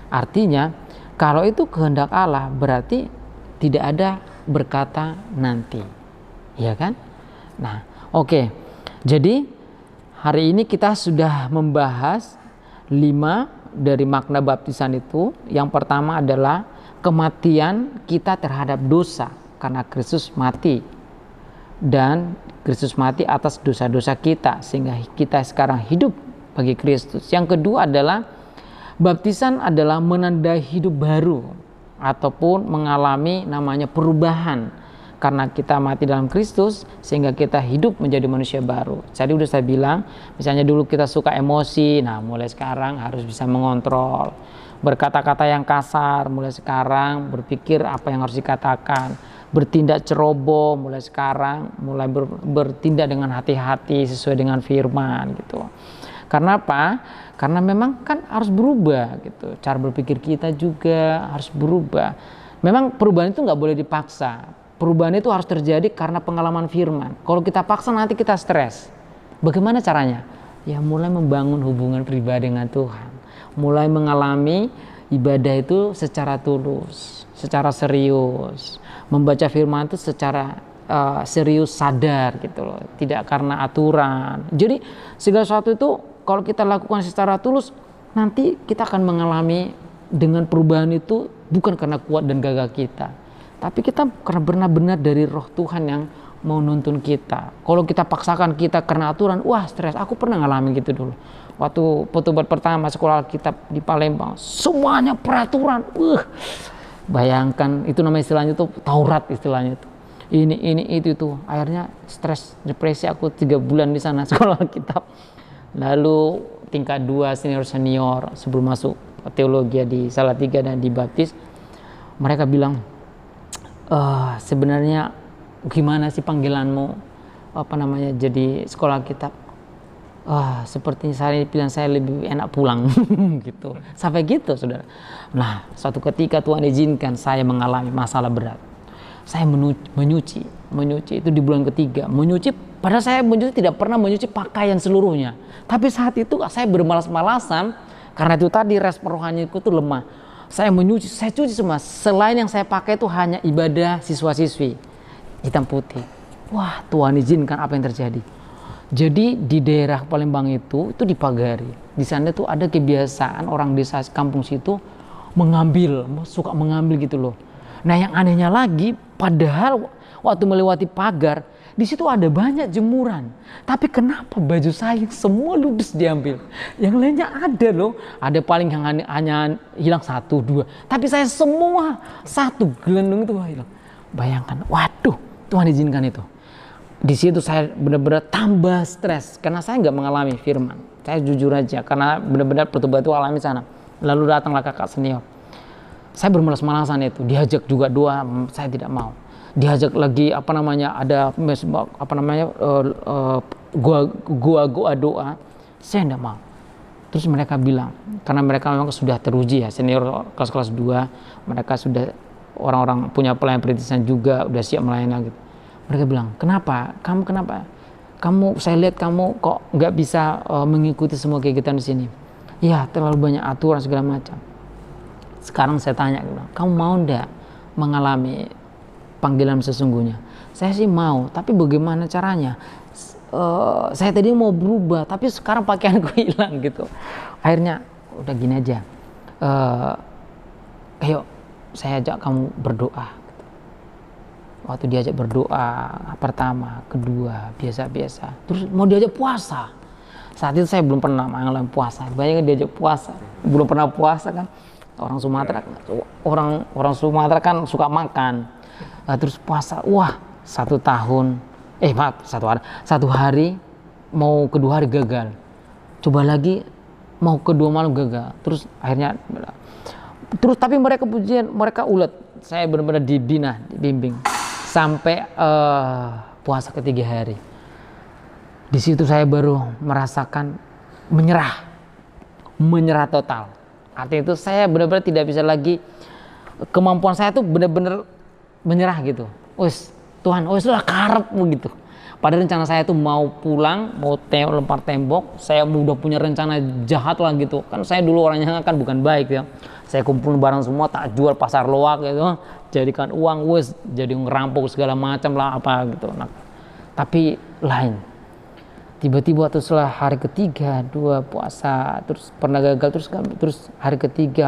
Artinya kalau itu kehendak Allah berarti tidak ada berkata nanti, ya kan? Nah, oke. Jadi hari ini kita sudah membahas 5 dari makna baptisan itu. Yang pertama adalah kematian kita terhadap dosa karena Kristus mati, dan Kristus mati atas dosa-dosa kita sehingga kita sekarang hidup bagi Kristus. Yang kedua adalah baptisan adalah menandai hidup baru ataupun mengalami namanya perubahan karena kita mati dalam Kristus sehingga kita hidup menjadi manusia baru. Jadi udah saya bilang, misalnya dulu kita suka emosi, nah mulai sekarang harus bisa mengontrol. Berkata-kata yang kasar, mulai sekarang berpikir apa yang harus dikatakan. Bertindak ceroboh, mulai sekarang mulai bertindak dengan hati-hati sesuai dengan firman gitu. Karena apa? Karena memang kan harus berubah gitu. Cara berpikir kita juga harus berubah. Memang perubahan itu nggak boleh dipaksa. Perubahan itu harus terjadi karena pengalaman firman. Kalau kita paksa nanti kita stres. Bagaimana caranya? Ya mulai membangun hubungan pribadi dengan Tuhan. Mulai mengalami ibadah itu secara tulus, secara serius. Membaca firman itu secara serius, sadar gitu loh. Tidak karena aturan. Jadi segala sesuatu itu kalau kita lakukan secara tulus, nanti kita akan mengalami dengan perubahan itu bukan karena kuat dan gagah kita, tapi kita karena benar-benar dari Roh Tuhan yang mau nuntun kita. Kalau kita paksakan kita karena aturan, wah stres. Aku pernah ngalamin gitu dulu. Waktu petubat pertama sekolah Alkitab di Palembang, semuanya peraturan. Bayangkan itu namanya istilahnya tuh Taurat istilahnya tuh. Ini itu. Akhirnya stres, depresi aku 3 bulan di sana sekolah Alkitab. Lalu tingkat 2 senior sebelum masuk teologi di Salatiga dan dibaptis, mereka bilang, sebenarnya gimana sih panggilanmu jadi sekolah Alkitab? Sepertinya pilihan saya lebih enak pulang gitu. Sampai gitu saudara. Nah, suatu ketika Tuhan izinkan saya mengalami masalah berat. Saya menyuci itu di bulan ketiga. Padahal saya tidak pernah menyuci pakaian seluruhnya. Tapi saat itu saya bermalas-malasan karena itu tadi respon rohaniku itu lemah. Saya cuci semua. Selain yang saya pakai itu hanya ibadah siswa-siswi hitam putih. Wah, Tuhan izinkan apa yang terjadi. Jadi di daerah Palembang itu dipagari. Di sana tuh ada kebiasaan orang desa kampung situ suka mengambil gitu loh. Nah yang anehnya lagi, padahal waktu melewati pagar, di situ ada banyak jemuran. Tapi kenapa baju saya semua ludes diambil? Yang lainnya ada loh. Ada paling yang hanya hilang 1, 2. Tapi saya semua 1 gelendung itu hilang. Bayangkan, waduh, Tuhan izinkan itu. Di situ saya benar-benar tambah stres karena saya nggak mengalami firman. Saya jujur aja karena benar-benar pertobat itu alami sana. Lalu datanglah kakak senior. Saya bermalas-malasan itu, diajak juga doa, saya tidak mau. Diajak lagi ada gua doa, saya tidak mau. Terus mereka bilang, karena mereka memang sudah teruji ya, senior kelas 2, mereka sudah orang-orang punya pelayan perintisan juga, udah siap melayani gitu. Mereka bilang, kenapa? Kamu, saya lihat kamu kok nggak bisa mengikuti semua kegiatan di sini. Ya, terlalu banyak aturan segala macam. Sekarang saya tanya, kamu mau ndak mengalami panggilan sesungguhnya? Saya sih mau, tapi bagaimana caranya? Saya tadi mau berubah, tapi sekarang pakaianku hilang gitu. Akhirnya udah gini aja, ayo saya ajak kamu berdoa. Waktu diajak berdoa pertama, kedua, biasa-biasa. Terus mau diajak puasa. Saat itu saya belum pernah mengalami puasa. Banyak diajak puasa, belum pernah puasa kan. Orang Sumatera kan suka makan. Terus puasa, wah 1 hari, mau kedua hari gagal. Coba lagi, mau kedua malam gagal. Terus akhirnya, tapi mereka ulet. Saya benar-benar dibimbing. Sampai puasa ke-3 hari. Di situ saya baru merasakan menyerah total. Artinya itu saya benar-benar tidak bisa lagi, kemampuan saya tuh benar-benar menyerah gitu. Wes Tuhan, wes lah karepmu gitu. Padahal rencana saya tuh mau pulang, mau lempar tembok, saya udah punya rencana jahat lah gitu. Kan saya dulu orangnya kan bukan baik ya. Saya kumpulin barang semua, tak jual pasar loak gitu, jadikan uang, wes jadi ngerampok segala macam lah apa gitu. Nah, tapi lain. Tiba-tiba waktu setelah hari ke-3, 2 puasa, terus pernah gagal, terus hari ke-3,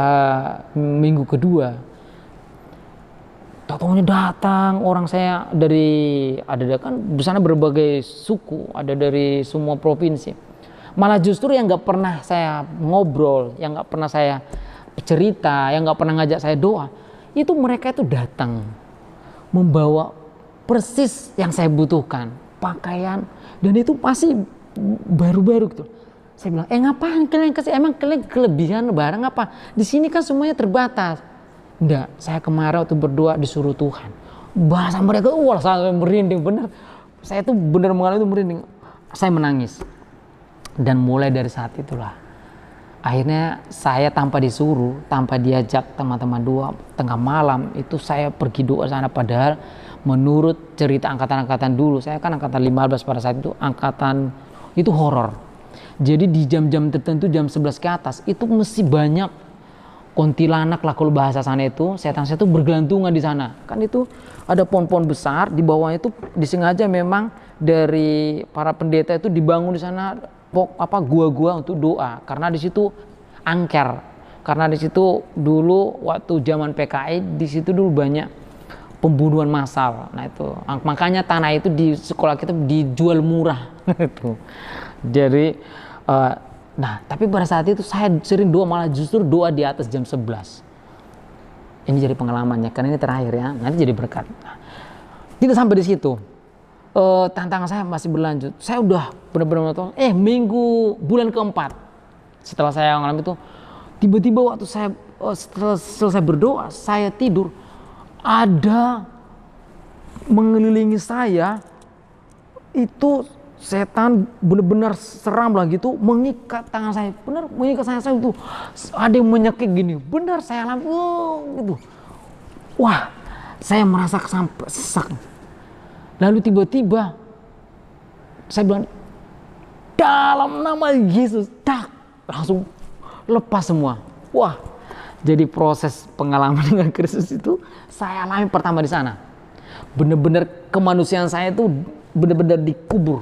minggu kedua, tahu-tahunya datang orang saya ada kan di sana berbagai suku, ada dari semua provinsi. Malah justru yang nggak pernah saya ngobrol, yang nggak pernah saya cerita, yang nggak pernah ngajak saya doa, itu mereka itu datang membawa persis yang saya butuhkan, pakaian, dan itu pasti baru-baru gitu. Saya bilang, ngapain kalian kasih? Emang kalian kelebihan barang apa? Di sini kan semuanya terbatas. Enggak, saya kemarin waktu berdoa disuruh Tuhan. Bahasa mereka, wah saya merinding bener. Saya tuh bener mengalami itu merinding. Saya menangis. Dan mulai dari saat itulah, akhirnya saya tanpa disuruh, tanpa diajak teman-teman doa, tengah malam itu saya pergi doa sana. Padahal menurut cerita angkatan-angkatan dulu, saya kan angkatan 15 pada saat itu, angkatan itu horor. Jadi di jam-jam tertentu, jam 11 ke atas, itu mesti banyak kuntilanak lah kalau bahasa sana itu, setan-setan itu bergelantungan di sana. Kan itu ada pohon-pohon besar, di bawahnya itu disengaja memang dari para pendeta itu dibangun di sana gua-gua untuk doa. Karena di situ angker. Karena di situ dulu waktu zaman PKI, di situ dulu banyak pembunuhan massal. Nah itu makanya tanah itu di sekolah kita dijual murah itu. Jadi tapi pada saat itu saya sering doa, malah justru doa di atas jam 11. Ini jadi pengalamannya, karena ini terakhir ya, nanti jadi berkat. Tidak sampai di situ, tantangan saya masih berlanjut. Saya udah benar-benar bulan ke-4 setelah saya mengalami itu, tiba-tiba waktu saya setelah selesai berdoa, saya tidur, ada mengelilingi saya itu setan benar-benar seram lah gitu, mengikat tangan saya, benar mengikat saya itu, ada yang menyekik gini, benar saya alami gitu. Wah, saya merasa sampai sesak. Lalu tiba-tiba saya bilang, dalam nama Yesus, langsung lepas semua. Wah, jadi proses pengalaman dengan Kristus itu saya alami pertama di sana. Benar-benar kemanusiaan saya itu benar-benar dikubur,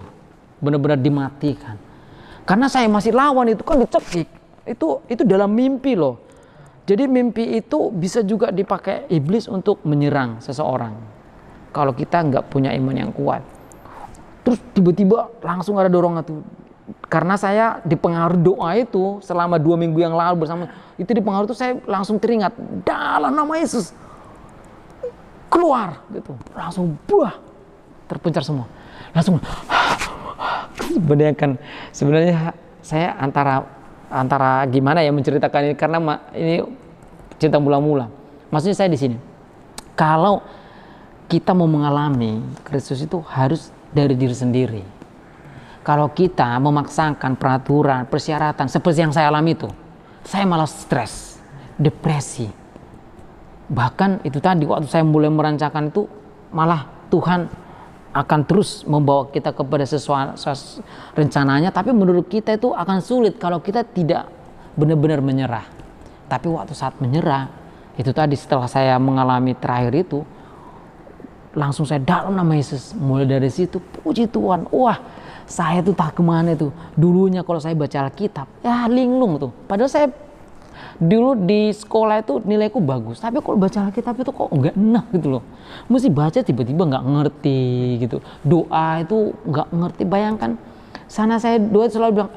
benar-benar dimatikan. Karena saya masih lawan itu kan dicekik. Itu dalam mimpi loh. Jadi mimpi itu bisa juga dipakai iblis untuk menyerang seseorang. Kalau kita nggak punya iman yang kuat. Terus tiba-tiba langsung ada dorongan tuh. Karena saya dipengaruhi doa itu selama 2 minggu yang lalu bersama itu dipengaruhi itu saya langsung teringat dalam nama Yesus keluar gitu, langsung buah terpencar semua, langsung sebenarnya saya antara gimana ya menceritakan ini karena ini cinta mula-mula. Maksudnya saya di sini, kalau kita mau mengalami Kristus itu harus dari diri sendiri. Kalau kita memaksakan peraturan, persyaratan seperti yang saya alami itu, saya malah stres, depresi. Bahkan itu tadi waktu saya mulai merancangkan itu, malah Tuhan akan terus membawa kita kepada sesuatu rencananya, tapi menurut kita itu akan sulit kalau kita tidak benar-benar menyerah. Tapi waktu saat menyerah, itu tadi setelah saya mengalami terakhir itu, langsung saya dalam nama Yesus. Mulai dari situ, puji Tuhan, wah saya tuh tak kemana itu. Dulunya kalau saya baca Alkitab, ya linglung tuh. Padahal saya dulu di sekolah itu nilaiku bagus. Tapi kalau baca Alkitab itu kok enggak enak gitu loh. Mesti baca tiba-tiba nggak ngerti gitu. Doa itu nggak ngerti. Bayangkan, sana saya doa selalu bilang,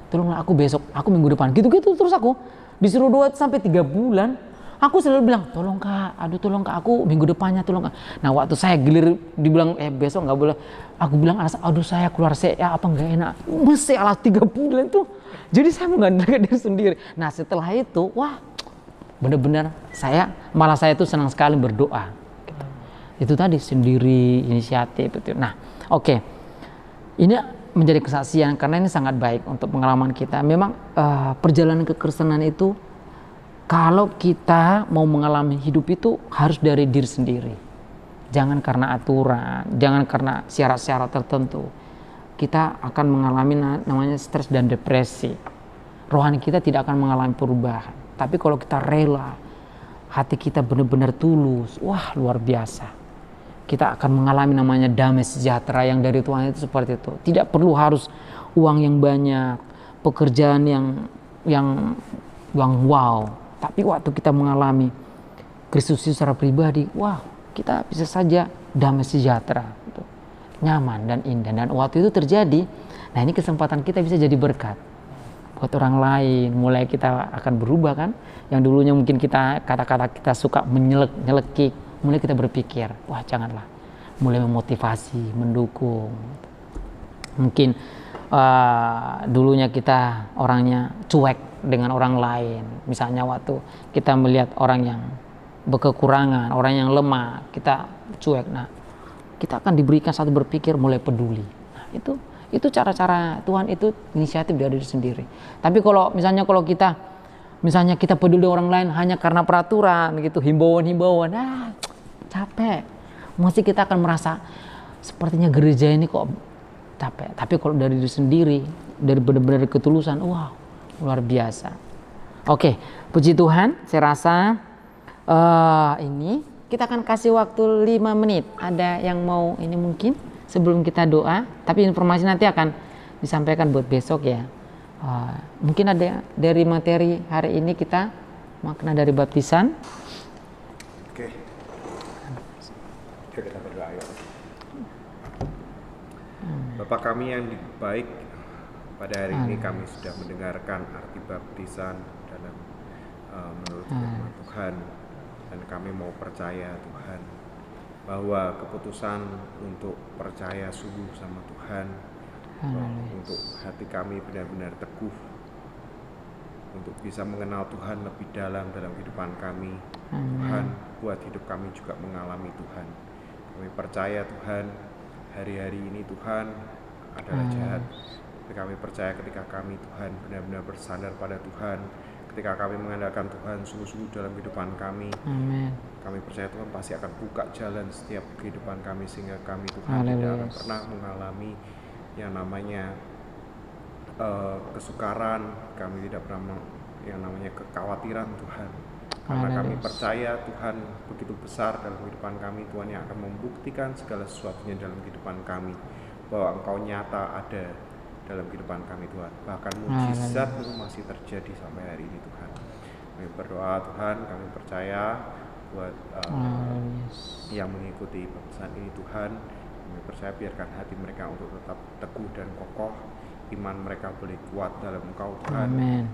tolonglah aku besok, aku minggu depan. Gitu-gitu terus aku disuruh doa sampai 3 bulan. Aku selalu bilang, tolong kak, aduh tolong kak, aku minggu depannya tolong kak. Nah waktu saya gilir dibilang, besok nggak boleh. Aku bilang, aduh saya keluar apa nggak enak. Mesti alas 3 bulan tuh. Jadi saya mengandalkan diri sendiri. Nah setelah itu, wah benar-benar malah saya tuh senang sekali berdoa. Gitu. Itu tadi sendiri, inisiatif. Gitu. Nah oke. Ini menjadi kesaksian karena ini sangat baik untuk pengalaman kita. Memang perjalanan kekristenan itu, kalau kita mau mengalami hidup itu harus dari diri sendiri. Jangan karena aturan, jangan karena syarat-syarat tertentu. Kita akan mengalami namanya stres dan depresi. Rohani kita tidak akan mengalami perubahan. Tapi kalau kita rela, hati kita benar-benar tulus, wah luar biasa. Kita akan mengalami namanya damai sejahtera yang dari Tuhan itu seperti itu. Tidak perlu harus uang yang banyak, pekerjaan yang wow. Tapi waktu kita mengalami Kristus secara pribadi, wah kita bisa saja damai sejahtera, gitu. Nyaman dan indah. Dan waktu itu terjadi, nah ini kesempatan kita bisa jadi berkat buat orang lain. Mulai kita akan berubah kan, yang dulunya mungkin kata-kata kita suka nyelekik, mulai kita berpikir, wah janganlah, mulai memotivasi, mendukung. Mungkin dulunya kita orangnya cuek dengan orang lain, misalnya waktu kita melihat orang yang berkekurangan, orang yang lemah, kita cuek. Nah, kita akan diberikan satu berpikir mulai peduli. Nah, itu cara-cara Tuhan, itu inisiatif dari diri sendiri. Tapi kalau kita peduli orang lain hanya karena peraturan gitu, himbauan, capek. Mesti kita akan merasa sepertinya gereja ini kok capek. Tapi kalau dari diri sendiri, dari benar-benar ketulusan, wow, luar biasa. Oke, puji Tuhan. Saya rasa ini kita akan kasih waktu 5 menit. Ada yang mau ini mungkin sebelum kita doa. Tapi informasi nanti akan disampaikan buat besok ya. Mungkin ada dari materi hari ini kita makna dari baptisan. Oke. Kita berdoa yuk. Bapak kami yang baik, pada hari ini kami sudah mendengarkan arti baptisan dalam menurut firman Tuhan, dan kami mau percaya Tuhan bahwa keputusan untuk percaya sungguh sama Tuhan, untuk hati kami benar-benar teguh untuk bisa mengenal Tuhan lebih dalam kehidupan kami. Tuhan, buat hidup kami juga mengalami Tuhan. Kami percaya Tuhan, hari-hari ini Tuhan adalah jahat. Kami percaya ketika kami Tuhan benar-benar bersandar pada Tuhan, ketika kami mengandalkan Tuhan sungguh-sungguh dalam kehidupan kami, kami percaya Tuhan pasti akan buka jalan setiap kehidupan kami, sehingga kami Tuhan tidak akan pernah mengalami yang namanya kesukaran, kami tidak pernah yang namanya kekhawatiran Tuhan, karena kami percaya Tuhan begitu besar dalam kehidupan kami, Tuhan yang akan membuktikan segala sesuatunya dalam kehidupan kami, bahwa Engkau nyata ada dalam kehidupan kami Tuhan. Bahkan mukjizat itu masih terjadi sampai hari ini Tuhan. Kami berdoa Tuhan, kami percaya buat yang mengikuti pesan ini Tuhan, kami percaya biarkan hati mereka untuk tetap teguh dan kokoh, iman mereka boleh kuat dalam Engkau Tuhan, Amin.